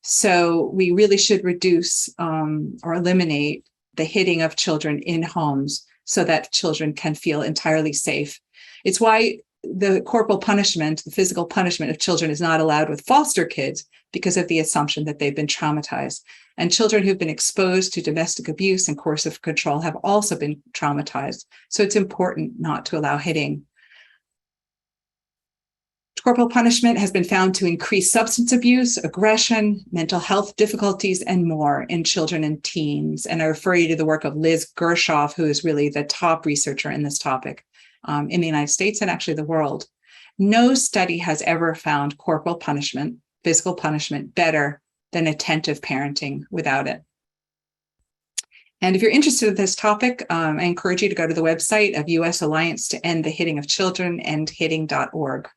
So we really should reduce or eliminate the hitting of children in homes so that children can feel entirely safe. It's why the corporal punishment, the physical punishment of children is not allowed with foster kids, because of the assumption that they've been traumatized. And children who've been exposed to domestic abuse and coercive control have also been traumatized. So it's important not to allow hitting. Corporal punishment has been found to increase substance abuse, aggression, mental health difficulties, and more in children and teens. And I refer you to the work of Liz Gershoff, who is really the top researcher in this topic in the United States and actually the world. No study has ever found corporal punishment, physical punishment, better than attentive parenting without it. And if you're interested in this topic, I encourage you to go to the website of U.S. Alliance to End the Hitting of Children, endhitting.org.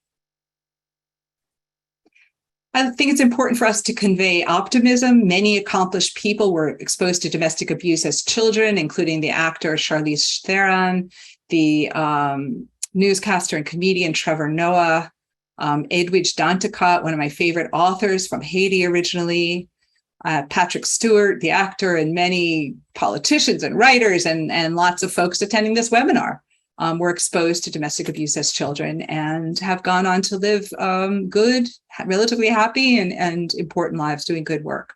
I think it's important for us to convey optimism. Many accomplished people were exposed to domestic abuse as children, including the actor Charlize Theron, the newscaster and comedian Trevor Noah, Edwidge Danticat, one of my favorite authors from Haiti originally, Patrick Stewart, the actor, and many politicians and writers and lots of folks attending this webinar were exposed to domestic abuse as children and have gone on to live good, relatively happy and important lives doing good work.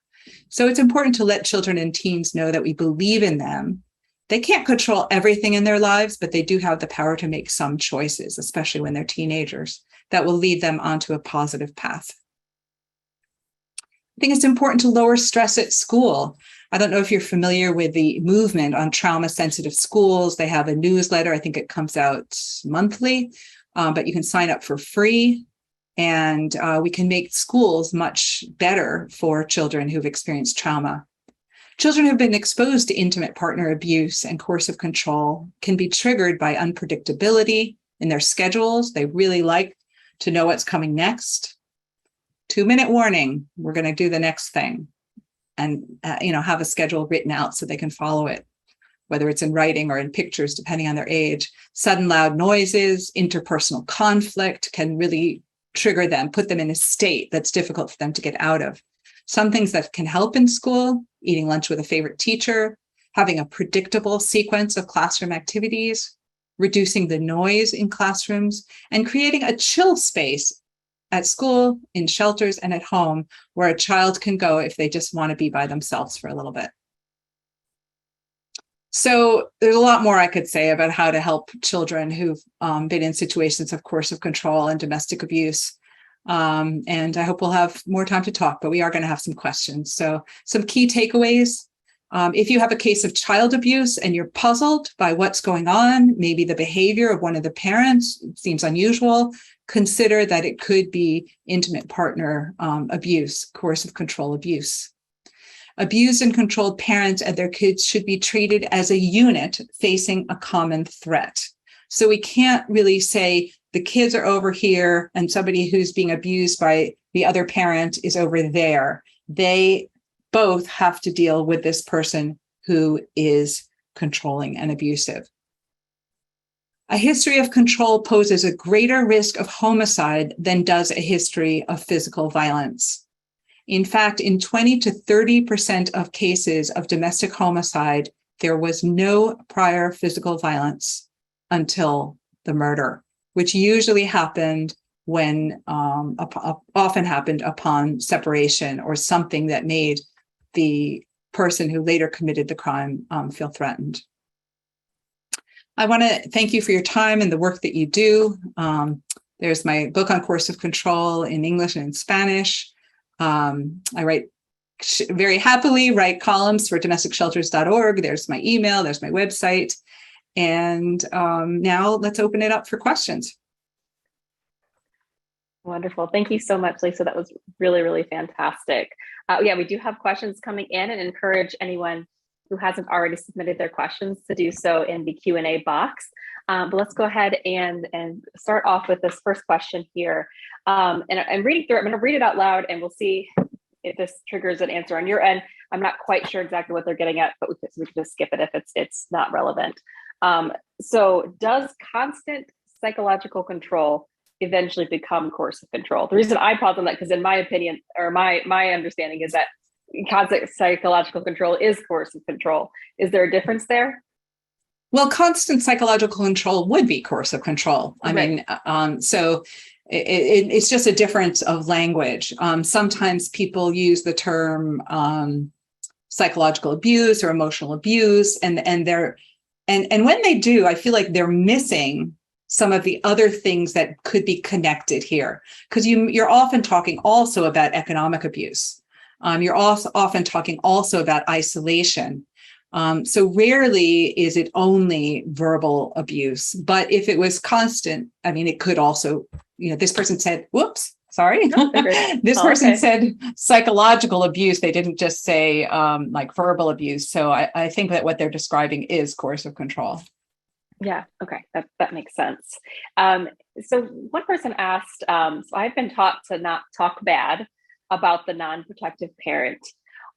So it's important to let children and teens know that we believe in them. They can't control everything in their lives, but they do have the power to make some choices, especially when they're teenagers, that will lead them onto a positive path. I think it's important to lower stress at school. I don't know if you're familiar with the movement on trauma-sensitive schools. They have a newsletter. I think it comes out monthly, but you can sign up for free. And we can make schools much better for children who've experienced trauma. Children who've been exposed to intimate partner abuse and coercive control can be triggered by unpredictability in their schedules. They really like to know what's coming next. 2-minute warning, we're going to do the next thing. And have a schedule written out so they can follow it, whether it's in writing or in pictures, depending on their age. Sudden loud noises, interpersonal conflict can really trigger them, put them in a state that's difficult for them to get out of. Some things that can help in school: eating lunch with a favorite teacher, having a predictable sequence of classroom activities, reducing the noise in classrooms, and creating a chill space at school, in shelters, and at home, where a child can go if they just want to be by themselves for a little bit. So there's a lot more I could say about how to help children who've been in situations of coercive control and domestic abuse. And I hope we'll have more time to talk, but we are going to have some questions. So some key takeaways. If you have a case of child abuse and you're puzzled by what's going on, maybe the behavior of one of the parents seems unusual, consider that it could be intimate partner abuse, coercive control abuse. Abused and controlled parents and their kids should be treated as a unit facing a common threat. So we can't really say the kids are over here and somebody who's being abused by the other parent is over there. They both have to deal with this person who is controlling and abusive. A history of control poses a greater risk of homicide than does a history of physical violence. In fact, in 20 to 30% of cases of domestic homicide, there was no prior physical violence until the murder, which usually happened when, often happened upon separation or something that made the person who later committed the crime feel threatened. I want to thank you for your time and the work that you do. There's my book on coercive control in English and in Spanish. I very happily write columns for domesticshelters.org. There's my email, there's my website. And now let's open it up for questions. Wonderful. Thank you so much, Lisa. That was really, really fantastic. Yeah, we do have questions coming in, and encourage anyone who hasn't already submitted their questions to do so in the Q&A box. But let's go ahead and start off with this first question here. And I'm reading through it. I'm going to read it out loud, and we'll see if this triggers an answer on your end. I'm not quite sure exactly what they're getting at, but we can just skip it if it's not relevant. So does constant psychological control eventually become coercive control? The reason I pause on that, because in my opinion, or my understanding, is that constant psychological control is coercive control. Is there a difference there? Well, constant psychological control would be coercive control. I mean, so it's just a difference of language. Sometimes people use the term psychological abuse or emotional abuse, and when they do, I feel like they're missing some of the other things that could be connected here, because you're often talking also about economic abuse. You're also often talking also about isolation. So rarely is it only verbal abuse, but if it was constant, I mean, it could also, this person said, whoops, sorry. This person said psychological abuse. They didn't just say like verbal abuse. So I think that what they're describing is coercive control. Yeah. Okay. That makes sense. So one person asked, so I've been taught to not talk bad about the non-protective parent.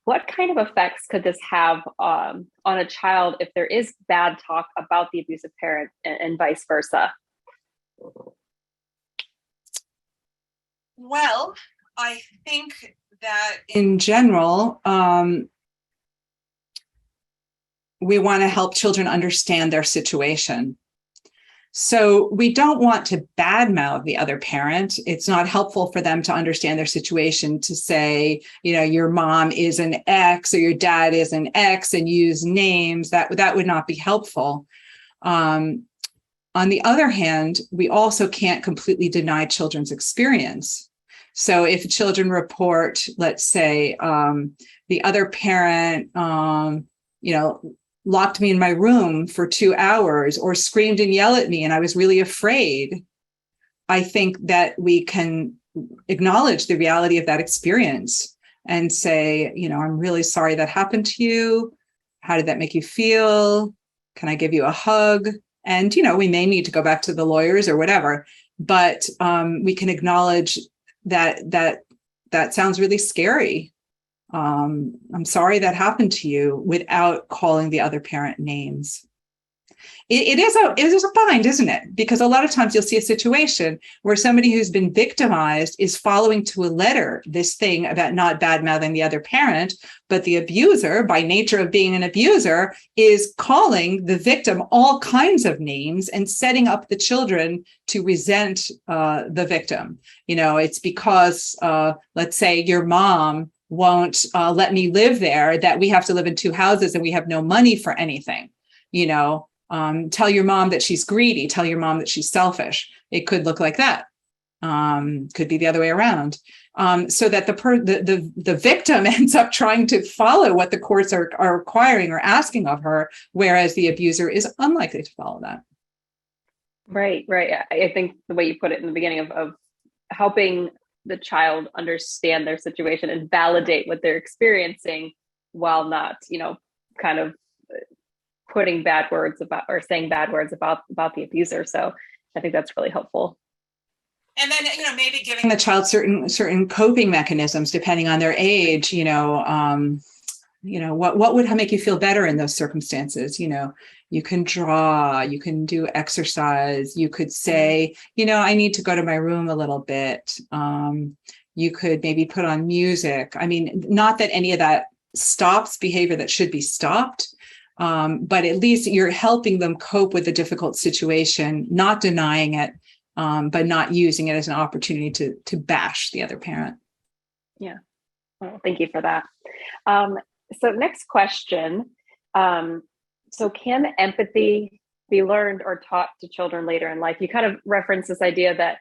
What kind of effects could this have on a child if there is bad talk about the abusive parent and vice versa? Well, I think that in general, we want to help children understand their situation. So we don't want to badmouth the other parent. It's not helpful for them to understand their situation to say, your mom is an X or your dad is an X and use names. That would not be helpful. On the other hand, we also can't completely deny children's experience. So if children report, let's say, the other parent, locked me in my room for 2 hours or screamed and yelled at me and I was really afraid, I think that we can acknowledge the reality of that experience and say, I'm really sorry that happened to you. How did that make you feel? Can I give you a hug? And, we may need to go back to the lawyers or whatever, but we can acknowledge that sounds really scary. I'm sorry that happened to you, without calling the other parent names. it is a bind, isn't it? Because a lot of times you'll see a situation where somebody who's been victimized is following to a letter this thing about not bad mouthing the other parent, but the abuser, by nature of being an abuser, is calling the victim all kinds of names and setting up the children to resent the victim. It's because, let's say, your mom won't let me live there, that we have to live in two houses and we have no money for anything. Tell your mom that she's greedy, tell your mom that she's selfish. It could look like that. Could be the other way around. So that the victim ends up trying to follow what the courts are requiring or asking of her, whereas the abuser is unlikely to follow that. Right. I think the way you put it in the beginning of helping the child understand their situation and validate what they're experiencing, while not, kind of putting bad words about or saying bad words about the abuser. So I think that's really helpful. And then, maybe giving the child certain coping mechanisms depending on their age. What would make you feel better in those circumstances? You can draw, you can do exercise, you could say, I need to go to my room a little bit. You could maybe put on music. I mean, not that any of that stops behavior that should be stopped, but at least you're helping them cope with a difficult situation, not denying it, but not using it as an opportunity to bash the other parent. Yeah. Well, thank you for that. So next question. So can empathy be learned or taught to children later in life? You kind of referenced this idea that,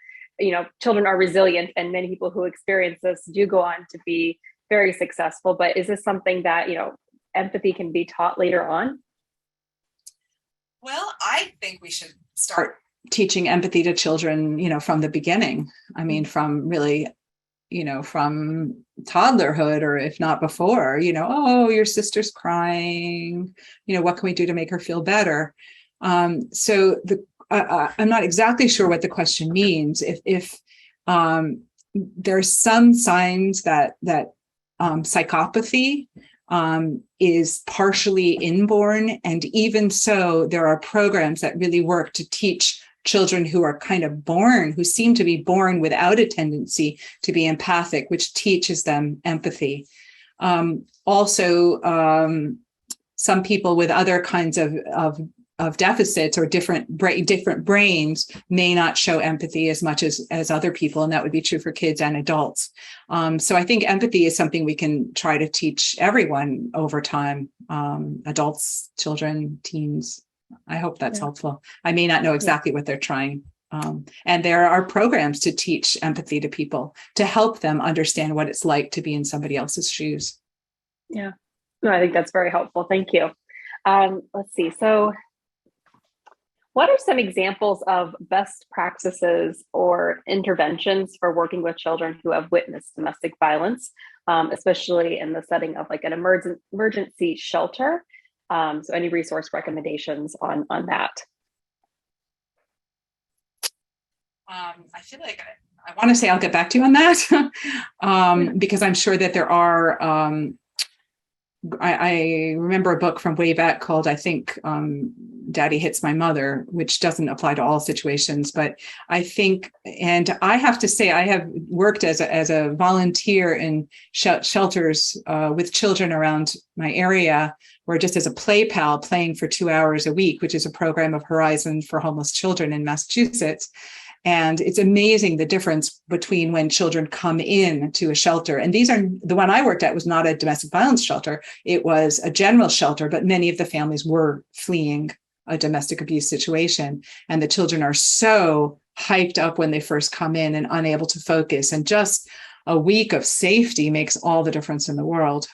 children are resilient, and many people who experience this do go on to be very successful. But is this something that, empathy can be taught later on? Well, I think we should start teaching empathy to children, from the beginning. I mean, from really, from toddlerhood, or if not before, oh, your sister's crying, what can we do to make her feel better? So I'm not exactly sure what the question means. If there's some signs that psychopathy is partially inborn, and even so, there are programs that really work to teach children who are who seem to be born without a tendency to be empathic, which teaches them empathy. Also, some people with other kinds of deficits or different brains may not show empathy as much as other people, and that would be true for kids and adults. So I think empathy is something we can try to teach everyone over time, adults, children, teens. I hope that's helpful. I may not know exactly what they're trying. And there are programs to teach empathy to people to help them understand what it's like to be in somebody else's shoes. Yeah, no, I think that's very helpful. Thank you. Let's see. So what are some examples of best practices or interventions for working with children who have witnessed domestic violence, especially in the setting of like an emergency shelter? So any resource recommendations on that? I feel like I want to say I'll get back to you on that because I'm sure that there are. I remember a book from way back called, I think, Daddy Hits My Mother, which doesn't apply to all situations, but I think, and I have to say, I have worked as a volunteer in shelters with children around my area, or just as a play pal playing for 2 hours a week, which is a program of Horizon for Homeless Children in Massachusetts. And it's amazing the difference between when children come in to a shelter. And the one I worked at was not a domestic violence shelter. It was a general shelter, but many of the families were fleeing a domestic abuse situation. And the children are so hyped up when they first come in and unable to focus. And just a week of safety makes all the difference in the world.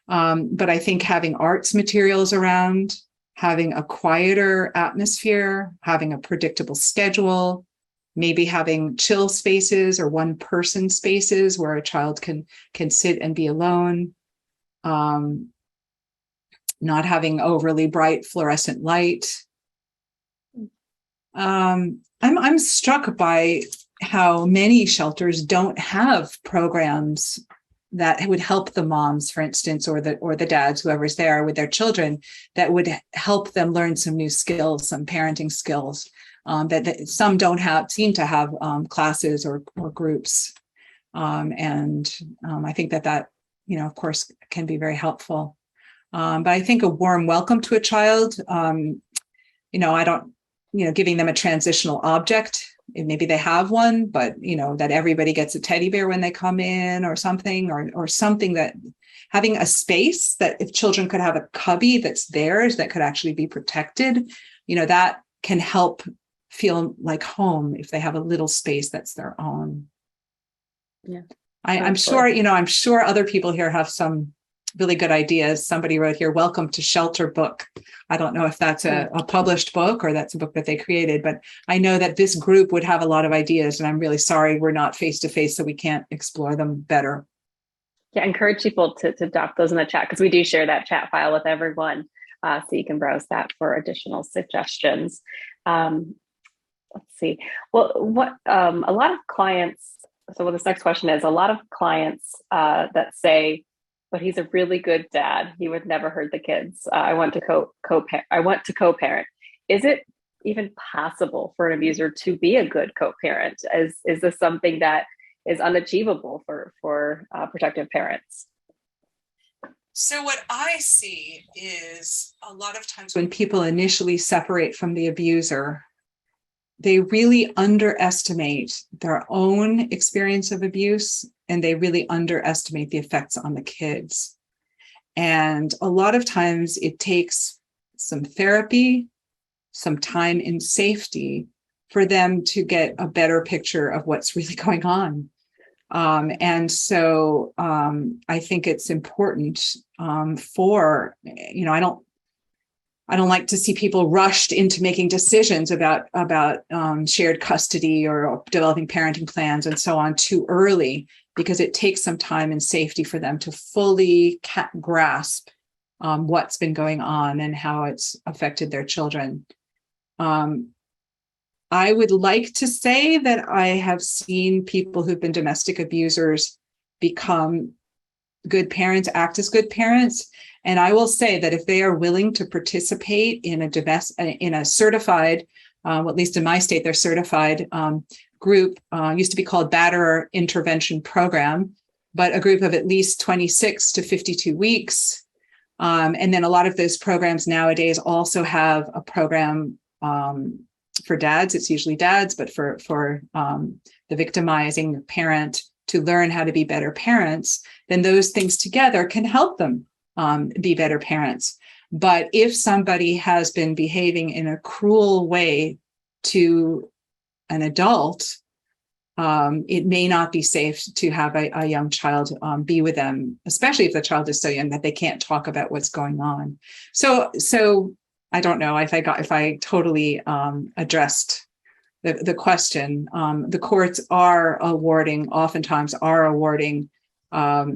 But I think having arts materials around, having a quieter atmosphere, having a predictable schedule, maybe having chill spaces or one-person spaces where a child can sit and be alone, not having overly bright fluorescent light. I'm struck by how many shelters don't have programs that would help the moms, for instance, or the dads, whoever's there with their children, that would help them learn some new skills, some parenting skills that some don't seem to have classes or groups. I think that, of course, can be very helpful. But I think a warm welcome to a child, I don't, giving them a transitional object. Maybe they have one, but that everybody gets a teddy bear when they come in or something, or something, that having a space that if children could have a cubby that's theirs that could actually be protected, that can help feel like home if they have a little space that's their own. Yeah. I'm sure, I'm sure other people here have some really good ideas. Somebody wrote here, "Welcome to Shelter" book. I don't know if that's a published book or that's a book that they created, but I know that this group would have a lot of ideas, and I'm really sorry we're not face to face, so we can't explore them better. Yeah, encourage people to drop those in the chat, because we do share that chat file with everyone, so you can browse that for additional suggestions. Let's see. Well, what a lot of clients. So what this next question is, a lot of clients that say, "But he's a really good dad. He would never hurt the kids. I want to co-parent." Is it even possible for an abuser to be a good co-parent? Is this something that is unachievable for protective parents? So what I see is a lot of times when people initially separate from the abuser, they really underestimate their own experience of abuse, and they really underestimate the effects on the kids. And a lot of times it takes some therapy, some time in safety for them to get a better picture of what's really going on. And so I think it's important for, I don't like to see people rushed into making decisions about shared custody or developing parenting plans and so on too early, because it takes some time and safety for them to fully grasp what's been going on and how it's affected their children. I would like to say that I have seen people who've been domestic abusers become good parents, act as good parents. And I will say that if they are willing to participate in a certified, well, at least in my state, they're certified group, used to be called Batterer Intervention Program, but a group of at least 26 to 52 weeks. And then a lot of those programs nowadays also have a program for dads. It's usually dads, but for the victimizing parent to learn how to be better parents, then those things together can help them be better parents. But if somebody has been behaving in a cruel way to an adult, it may not be safe to have a young child be with them, especially if the child is so young that they can't talk about what's going on. So I don't know if I totally addressed the question. The courts oftentimes are awarding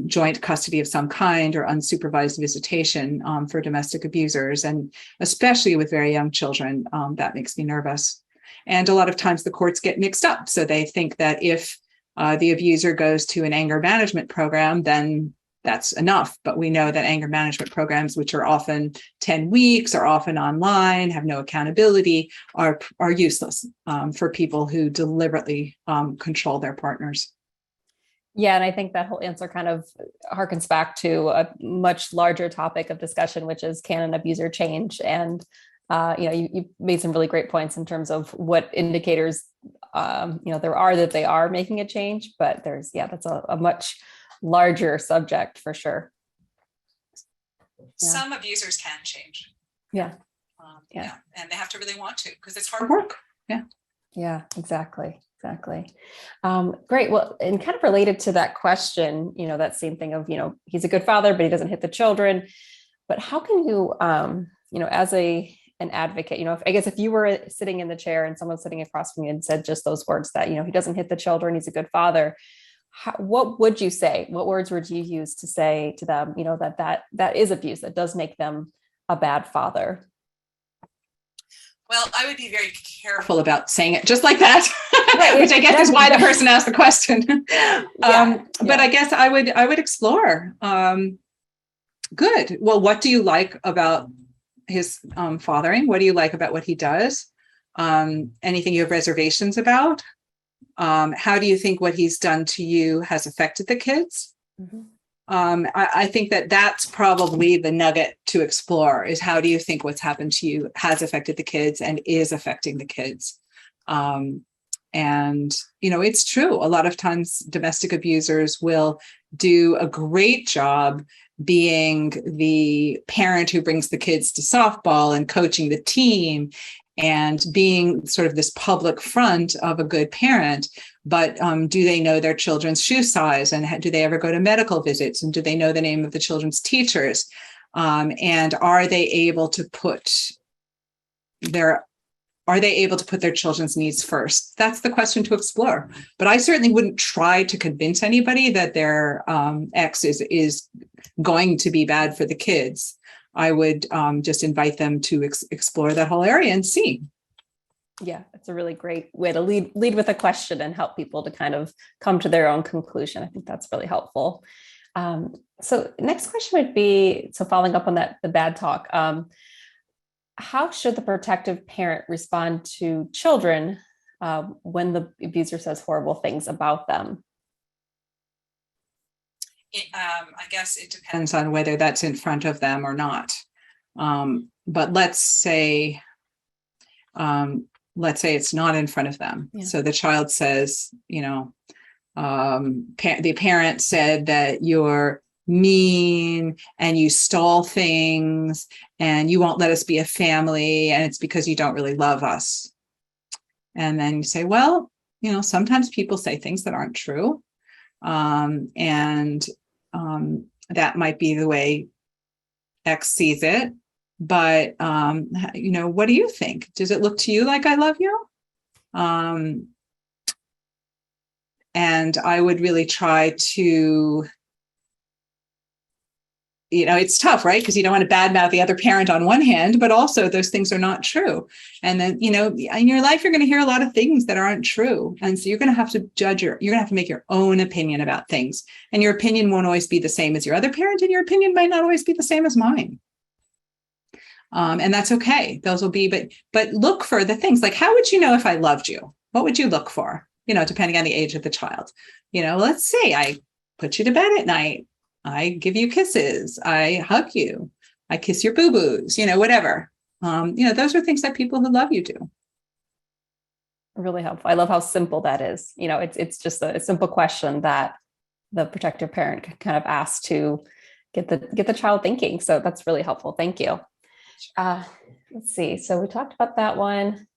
joint custody of some kind or unsupervised visitation for domestic abusers, and especially with very young children, that makes me nervous. And a lot of times the courts get mixed up. So they think that if the abuser goes to an anger management program, then that's enough. But we know that anger management programs, which are often 10 weeks, are often online, have no accountability, are useless for people who deliberately control their partners. Yeah, and I think that whole answer kind of harkens back to a much larger topic of discussion, which is, can an abuser change? And you made some really great points in terms of what indicators there are that they are making a change, but that's a much larger subject for sure. Some abusers can change. Yeah. And they have to really want to, because it's hard work. Yeah, exactly. Great. Well, and kind of related to that question, that same thing of, he's a good father, but he doesn't hit the children. But how can you, as an advocate, if you were sitting in the chair and someone's sitting across from you and said just those words that, he doesn't hit the children, he's a good father, what would you say? What words would you use to say to them, that is abuse, that does make them a bad father? Well, I would be very careful about saying it just like that. which I guess is why the person asked the question. But I guess I would explore. Good. Well, what do you like about his fathering? What do you like about what he does? Anything you have reservations about? How do you think what he's done to you has affected the kids? Mm-hmm. I think that's probably the nugget to explore, is how do you think what's happened to you has affected the kids and is affecting the kids? And, it's true. A lot of times domestic abusers will do a great job being the parent who brings the kids to softball and coaching the team and being sort of this public front of a good parent. But do they know their children's shoe size? And do they ever go to medical visits? And do they know the name of the children's teachers? And are they able to put their children's needs first? That's the question to explore. But I certainly wouldn't try to convince anybody that their ex is going to be bad for the kids. I would just invite them to explore that whole area and see. Yeah, it's a really great way to lead with a question and help people to kind of come to their own conclusion. I think that's really helpful. So next question would be, so following up on that, the bad talk, how should the protective parent respond to children when the abuser says horrible things about them? I guess it depends on whether that's in front of them or not. But let's say it's not in front of them. Yeah. So the child says, the parent said that you're mean and you stall things and you won't let us be a family and it's because you don't really love us. And then you say, well, sometimes people say things that aren't true. That might be the way X sees it. But, what do you think? Does it look to you like I love you? And I would really try to, it's tough, right? Because you don't want to badmouth the other parent on one hand, but also those things are not true. And then, in your life, you're going to hear a lot of things that aren't true. And so you're going to have to you're going to have to make your own opinion about things. And your opinion won't always be the same as your other parent, and your opinion might not always be the same as mine. And that's okay. Those will be, but look for the things like, how would you know if I loved you? What would you look for? Depending on the age of the child. Let's say I put you to bed at night. I give you kisses. I hug you. I kiss your boo-boos, whatever. Those are things that people who love you do. Really helpful. I love how simple that is. It's just a simple question that the protective parent can kind of ask to get the child thinking. So that's really helpful. Thank you. Let's see. So we talked about that one.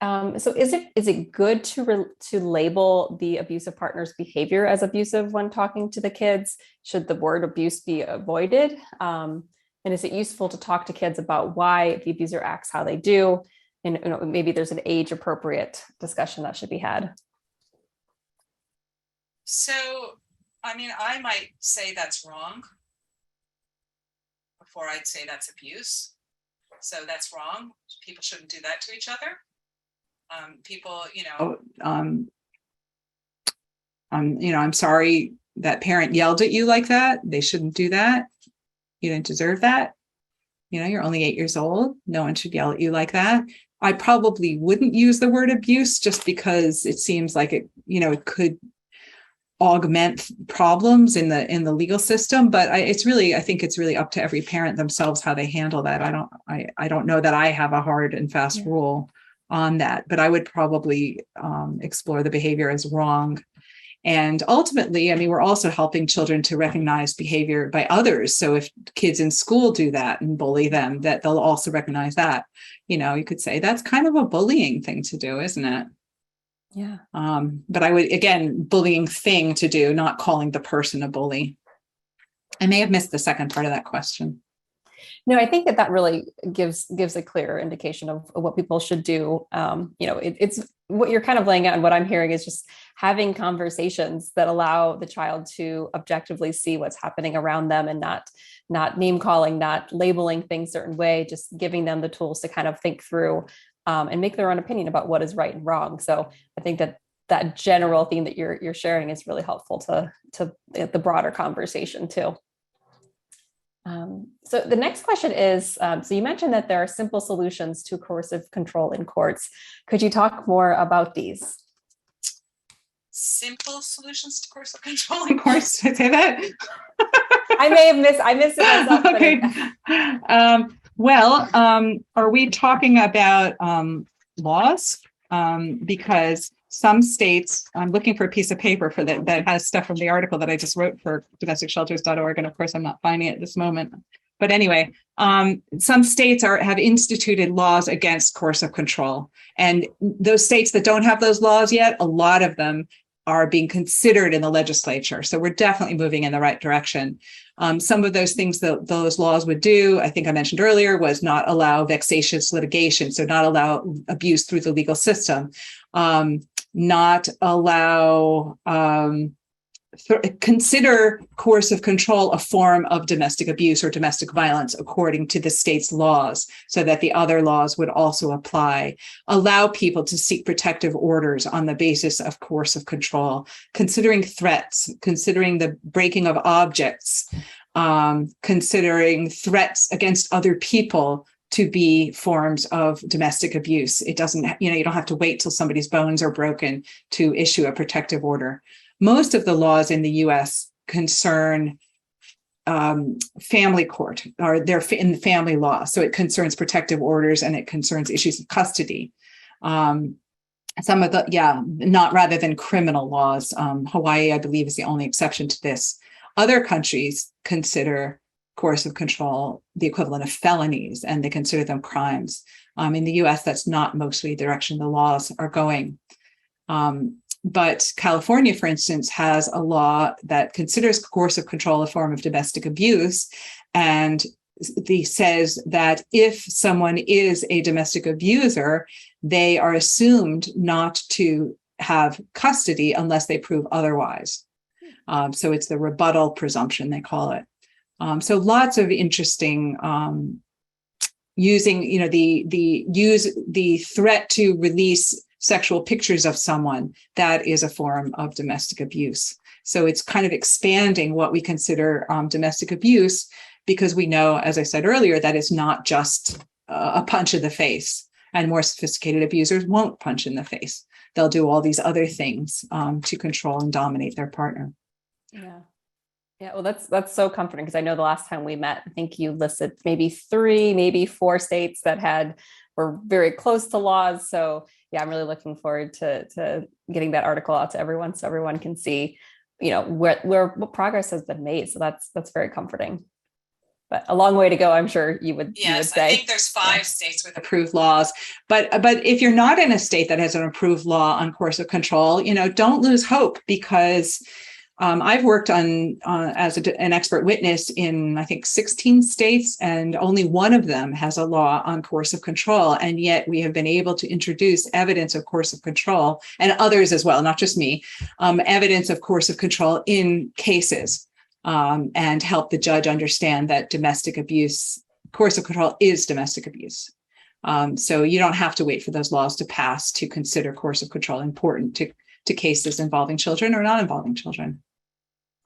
So is it good to label the abusive partner's behavior as abusive when talking to the kids? Should the word abuse be avoided? And is it useful to talk to kids about why the abuser acts how they do? And maybe there's an age appropriate discussion that should be had. So, I might say that's wrong before I'd say that's abuse. So that's wrong. People shouldn't do that to each other. I'm sorry that parent yelled at you like that. They shouldn't do that. You didn't deserve that. You're only 8 years old. No one should yell at you like that. I probably wouldn't use the word abuse just because it seems like it could augment problems in the legal system. But I think it's really up to every parent themselves how they handle that. I don't know that I have a hard and fast rule on that, but I would probably explore the behavior as wrong. And ultimately, we're also helping children to recognize behavior by others. So if kids in school do that and bully them, that they'll also recognize that. You could say that's kind of a bullying thing to do, isn't it? Yeah. But I would, again, bullying thing to do, not calling the person a bully. I may have missed the second part of that question. No, I think that really gives a clear indication of what people should do. It's what you're kind of laying out, and what I'm hearing is just having conversations that allow the child to objectively see what's happening around them, and not name calling, not labeling things a certain way, just giving them the tools to kind of think through and make their own opinion about what is right and wrong. So I think that general theme that you're sharing is really helpful to the broader conversation too. So the next question is, so you mentioned that there are simple solutions to coercive control in courts. Could you talk more about these? Simple solutions to coercive control in courts. Did I say that? I missed it myself. Okay. Are we talking about laws? Because some states, I'm looking for a piece of paper for that has stuff from the article that I just wrote for domesticshelters.org. And of course, I'm not finding it at this moment. But anyway, some states have instituted laws against coercive control. And those states that don't have those laws yet, a lot of them are being considered in the legislature. So we're definitely moving in the right direction. Some of those things that those laws would do, I think I mentioned earlier, was not allow vexatious litigation. So not allow abuse through the legal system, not allow, consider coercive control a form of domestic abuse or domestic violence according to the state's laws, so that the other laws would also apply. Allow people to seek protective orders on the basis of coercive control, considering threats, considering the breaking of objects, considering threats against other people to be forms of domestic abuse. It doesn't, you don't have to wait till somebody's bones are broken to issue a protective order. Most of the laws in the U.S. concern family court, or they're in family law. So it concerns protective orders and it concerns issues of custody. Some of the, not rather than criminal laws. Hawaii, I believe, is the only exception to this. Other countries consider coercive control the equivalent of felonies, and they consider them crimes. In the U.S., that's not mostly the direction the laws are going. But California, for instance, has a law that considers coercive control a form of domestic abuse, and says that if someone is a domestic abuser, they are assumed not to have custody unless they prove otherwise. So it's the rebuttal presumption, they call it. So lots of interesting using, the threat to release sexual pictures of someone, that is a form of domestic abuse. So it's kind of expanding what we consider domestic abuse, because we know, as I said earlier, that it's not just a punch in the face, and more sophisticated abusers won't punch in the face. They'll do all these other things to control and dominate their partner. Yeah, well, that's so comforting, because I know the last time we met, I think you listed maybe 3, maybe 4 states that were very close to laws. So yeah, I'm really looking forward to getting that article out to everyone, so everyone can see, what progress has been made. So that's very comforting. But a long way to go, I'm sure you would say. I think there's 5 states with approved laws. But if you're not in a state that has an approved law on coercive control, don't lose hope, because I've worked on as an expert witness in, I think, 16 states, and only one of them has a law on coercive control. And yet we have been able to introduce evidence of coercive control, and others as well, not just me, evidence of coercive control in cases, and help the judge understand that domestic abuse, coercive control is domestic abuse. So you don't have to wait for those laws to pass to consider coercive control important to cases involving children or not involving children.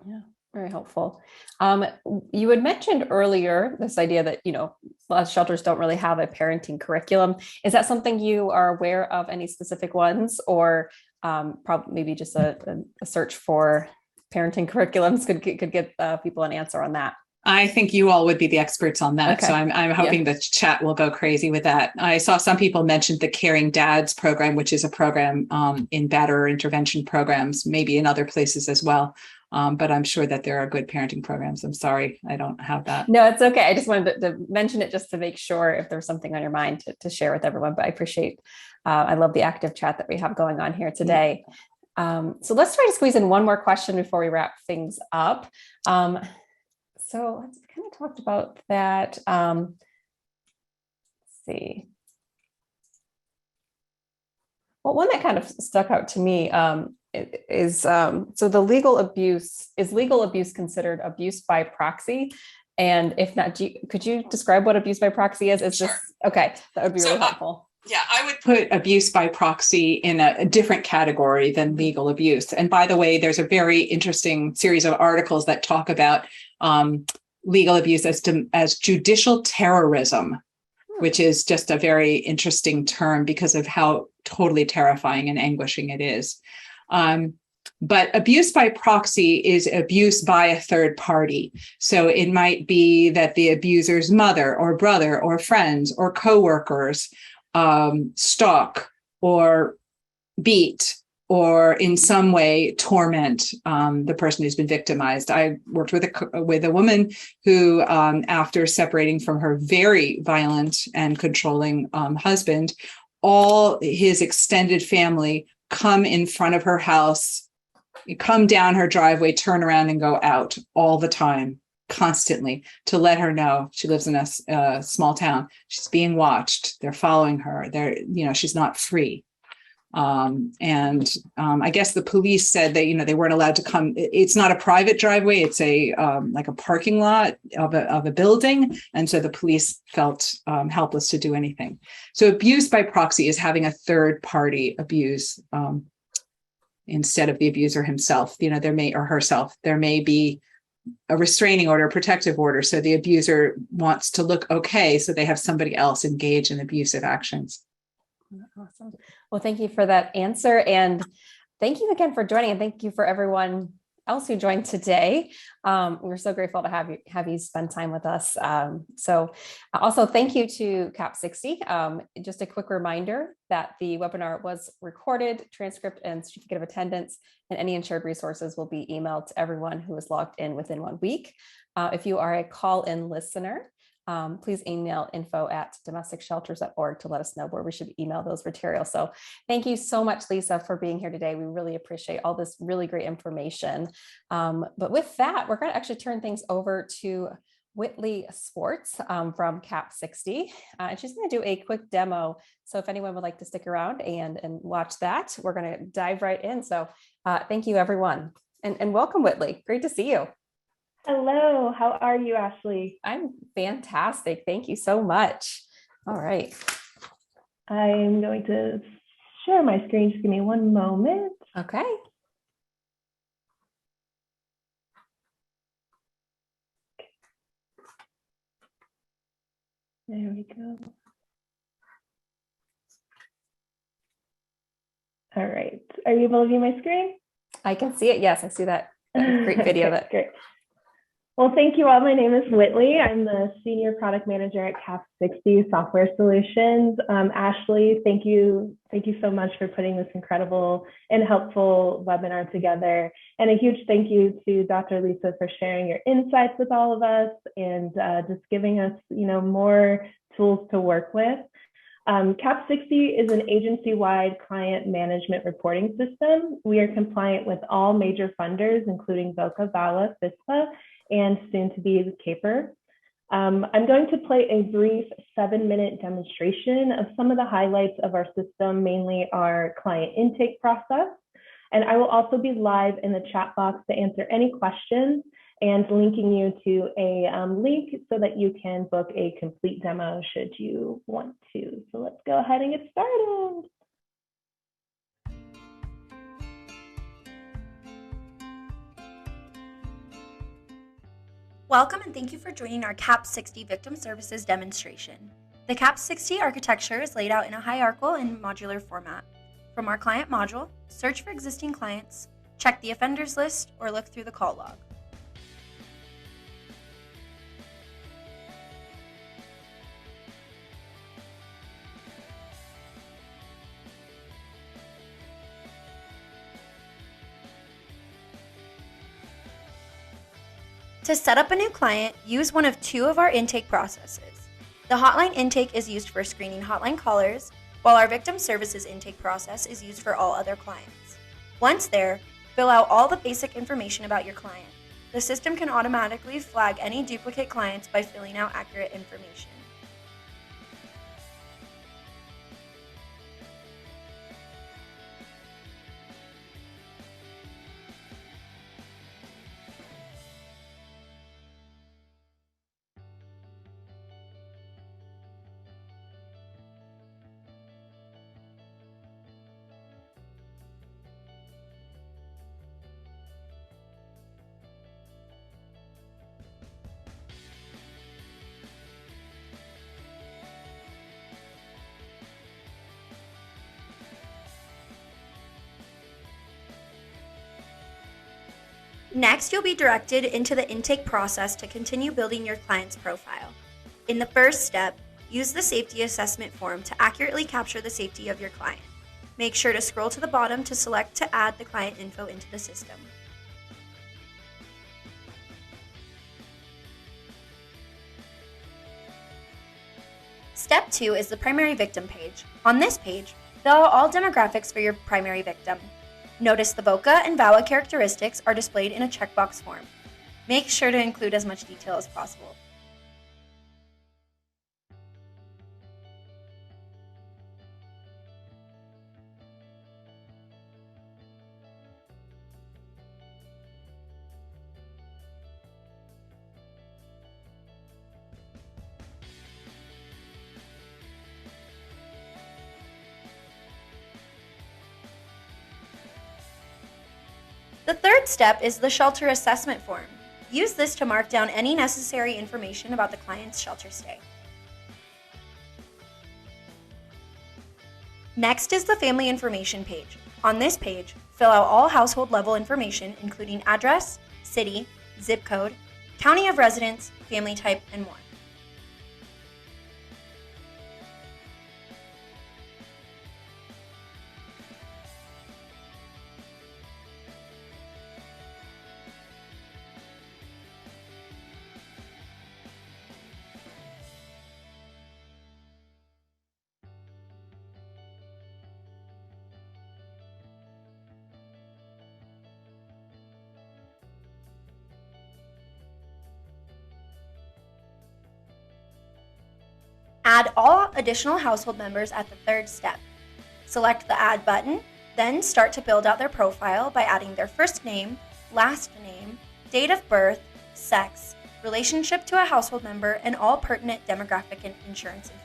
Yeah, very helpful. You had mentioned earlier this idea that, a lot of shelters don't really have a parenting curriculum. Is that something you are aware of, any specific ones, or probably maybe just a search for parenting curriculums could give people an answer on that? I think you all would be the experts on that. Okay. So I'm hoping the chat will go crazy with that. I saw some people mention the Caring Dads program, which is a program in batterer intervention programs, maybe in other places as well. But I'm sure that there are good parenting programs. I'm sorry, I don't have that. No, it's okay. I just wanted to mention it just to make sure if there's something on your mind to share with everyone. But I appreciate, I love the active chat that we have going on here today. So let's try to squeeze in one more question before we wrap things up. So let's kind of talked about that. Let's see. Well, one that kind of stuck out to me is so the legal abuse, is legal abuse considered abuse by proxy? And if not, could you describe what abuse by proxy is? Sure. Okay, that would be really helpful. Yeah, I would put abuse by proxy in a different category than legal abuse. And by the way, there's a very interesting series of articles that talk about legal abuse as judicial terrorism, which is just a very interesting term because of how totally terrifying and anguishing it is. But abuse by proxy is abuse by a third party. So it might be that the abuser's mother or brother or friends or coworkers stalk or beat or in some way torment the person who's been victimized. I worked with a woman who, after separating from her very violent and controlling husband, all his extended family come in front of her house, come down her driveway, turn around and go out all the time, constantly, to let her know she lives in a small town. She's being watched. They're following her. She's not free. I guess the police said that, they weren't allowed to come. It's not a private driveway. It's like a parking lot of a building. And so the police felt helpless to do anything. So abuse by proxy is having a third party abuse instead of the abuser himself, or herself. There may be a restraining order, a protective order. So the abuser wants to look okay. So they have somebody else engage in abusive actions. Awesome. Well, thank you for that answer. And thank you again for joining. And thank you for everyone else who joined today. We're so grateful to have you spend time with us. So also thank you to CAP 60. Just a quick reminder that the webinar was recorded, transcript and certificate of attendance, and any insured resources will be emailed to everyone who is logged in within 1 week. If you are a call-in listener, please email info@domesticshelters.org to let us know where we should email those materials. So thank you so much, Lisa, for being here today. We really appreciate all this really great information. But with that, we're going to actually turn things over to Whitley Sports from CAP 60. And she's going to do a quick demo. So if anyone would like to stick around and watch that, we're going to dive right in. So thank you, everyone. And welcome, Whitley. Great to see you. Hello, how are you, Ashley? I'm fantastic. Thank you so much. All right. I'm going to share my screen. Just give me one moment. Okay. There we go. All right. Are you able to view my screen? I can see it. Yes, I see that great video. Okay, great. Well, thank you all. My name is Whitley. I'm the Senior Product Manager at CAP 60 Software Solutions. Ashley, thank you so much for putting this incredible and helpful webinar together. And a huge thank you to Dr. Lisa for sharing your insights with all of us and just giving us, more tools to work with. CAP 60 is an agency-wide client management reporting system. We are compliant with all major funders, including VOCA, VAWA, FISPA, and soon to be the CAPER. I'm going to play a brief 7-minute demonstration of some of the highlights of our system, mainly our client intake process. And I will also be live in the chat box to answer any questions and linking you to a link so that you can book a complete demo should you want to. So let's go ahead and get started. Welcome and thank you for joining our CAP 60 Victim Services demonstration. The CAP 60 architecture is laid out in a hierarchical and modular format. From our client module, search for existing clients, check the offenders list, or look through the call log. To set up a new client, use one of 2 of our intake processes. The hotline intake is used for screening hotline callers, while our victim services intake process is used for all other clients. Once there, fill out all the basic information about your client. The system can automatically flag any duplicate clients by filling out accurate information. Next, you'll be directed into the intake process to continue building your client's profile. In the first step, use the safety assessment form to accurately capture the safety of your client. Make sure to scroll to the bottom to select to add the client info into the system. Step 2 is the primary victim page. On this page, fill out all demographics for your primary victim. Notice the VOCA and VAWA characteristics are displayed in a checkbox form. Make sure to include as much detail as possible. The third step is the shelter assessment form. Use this to mark down any necessary information about the client's shelter stay. Next is the family information page. On this page, fill out all household level information, including address, city, zip code, county of residence, family type, and more. Add all additional household members at the third step. Select the Add button, then start to build out their profile by adding their first name, last name, date of birth, sex, relationship to a household member, and all pertinent demographic and insurance information.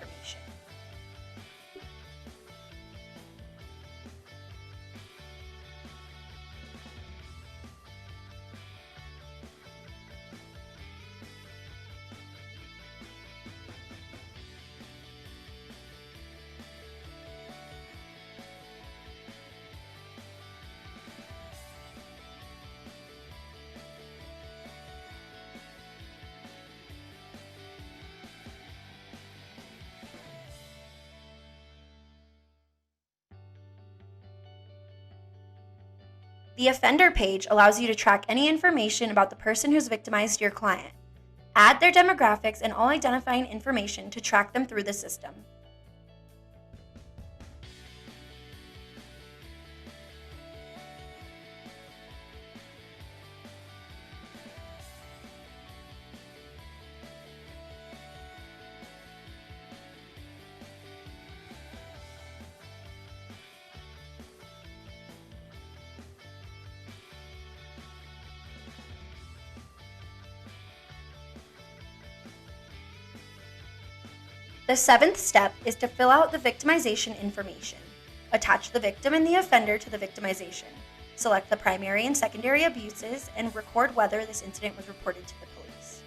The offender page allows you to track any information about the person who's victimized your client. Add their demographics and all identifying information to track them through the system. The seventh step is to fill out the victimization information. Attach the victim and the offender to the victimization. Select the primary and secondary abuses and record whether this incident was reported to the police.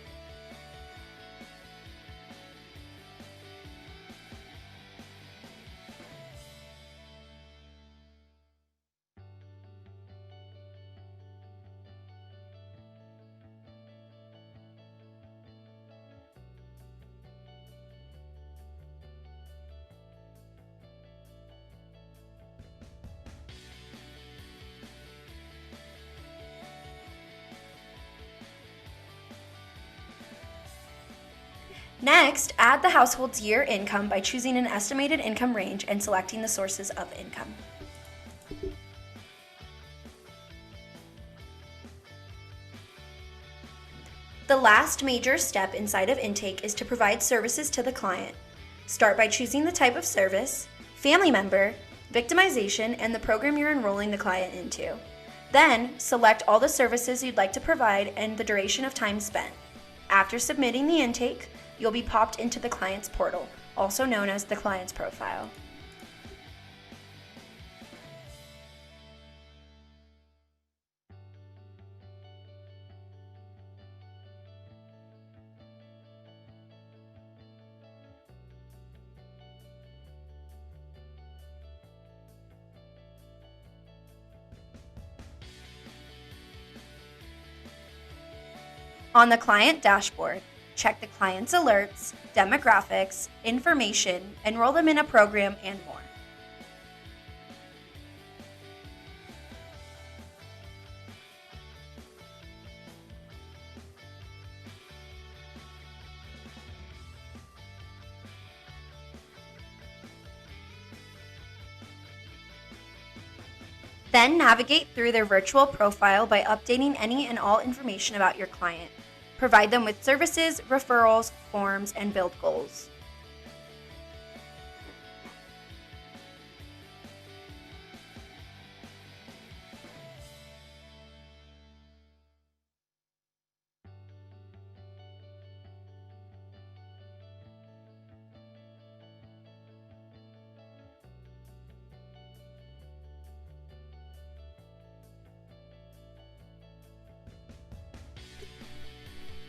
Next, add the household's year income by choosing an estimated income range and selecting the sources of income. The last major step inside of intake is to provide services to the client. Start by choosing the type of service, family member, victimization, and the program you're enrolling the client into. Then, select all the services you'd like to provide and the duration of time spent. After submitting the intake, you'll be popped into the client's portal, also known as the client's profile. On the client dashboard, check the client's alerts, demographics, information, enroll them in a program, and more. Then navigate through their virtual profile by updating any and all information about your client. Provide them with services, referrals, forms, and build goals.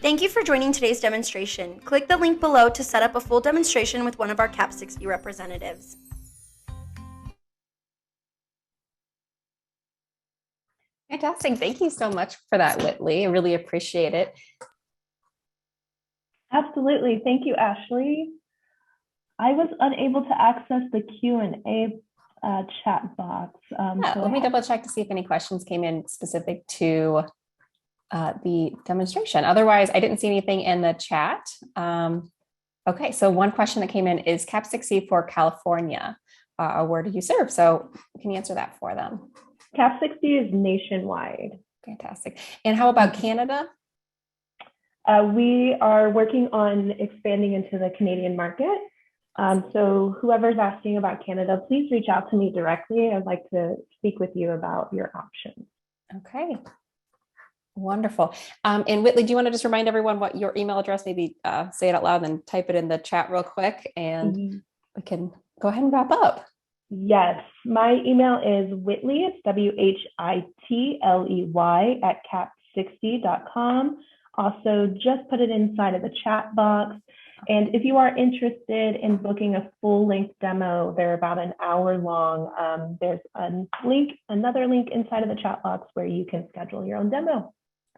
Thank you for joining today's demonstration. Click the link below to set up a full demonstration with one of our CAP 60 representatives. Fantastic. Thank you so much for that, Whitley. I really appreciate it. Absolutely. Thank you, Ashley. I was unable to access the Q&A chat box. Let me double check to see if any questions came in specific to the demonstration. Otherwise, I didn't see anything in the chat. Okay, so one question that came in is CAP 60 for California. Where do you serve? So can you answer that for them? CAP 60 is nationwide. Fantastic. And how about Canada? We are working on expanding into the Canadian market. So whoever's asking about Canada, please reach out to me directly. I'd like to speak with you about your options. Okay. Wonderful. And Whitley, do you want to just remind everyone what your email address, maybe say it out loud and type it in the chat real quick, and we can go ahead and wrap up. Yes, my email is Whitley, it's WHITLEY @cap60.com. Also, just put it inside of the chat box. And if you are interested in booking a full-length demo, they're about an hour long. There's another link inside of the chat box where you can schedule your own demo.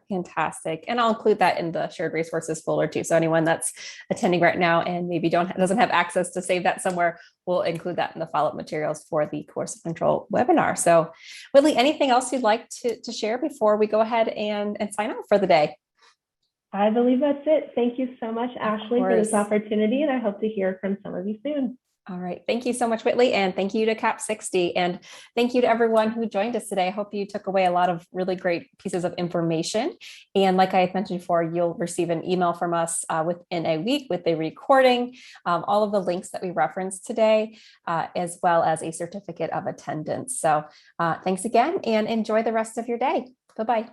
Fantastic. And I'll include that in the shared resources folder too. So anyone that's attending right now and maybe doesn't have access to save that somewhere, we'll include that in the follow-up materials for the coercive control webinar. So Whitley, anything else you'd like to share before we go ahead and sign off for the day? I believe that's it. Thank you so much, Ashley, for this opportunity, and I hope to hear from some of you soon. All right. Thank you so much, Whitley. And thank you to CAP 60. And thank you to everyone who joined us today. I hope you took away a lot of really great pieces of information. And like I had mentioned before, you'll receive an email from us within a week with a recording, all of the links that we referenced today, as well as a certificate of attendance. So thanks again and enjoy the rest of your day. Bye-bye.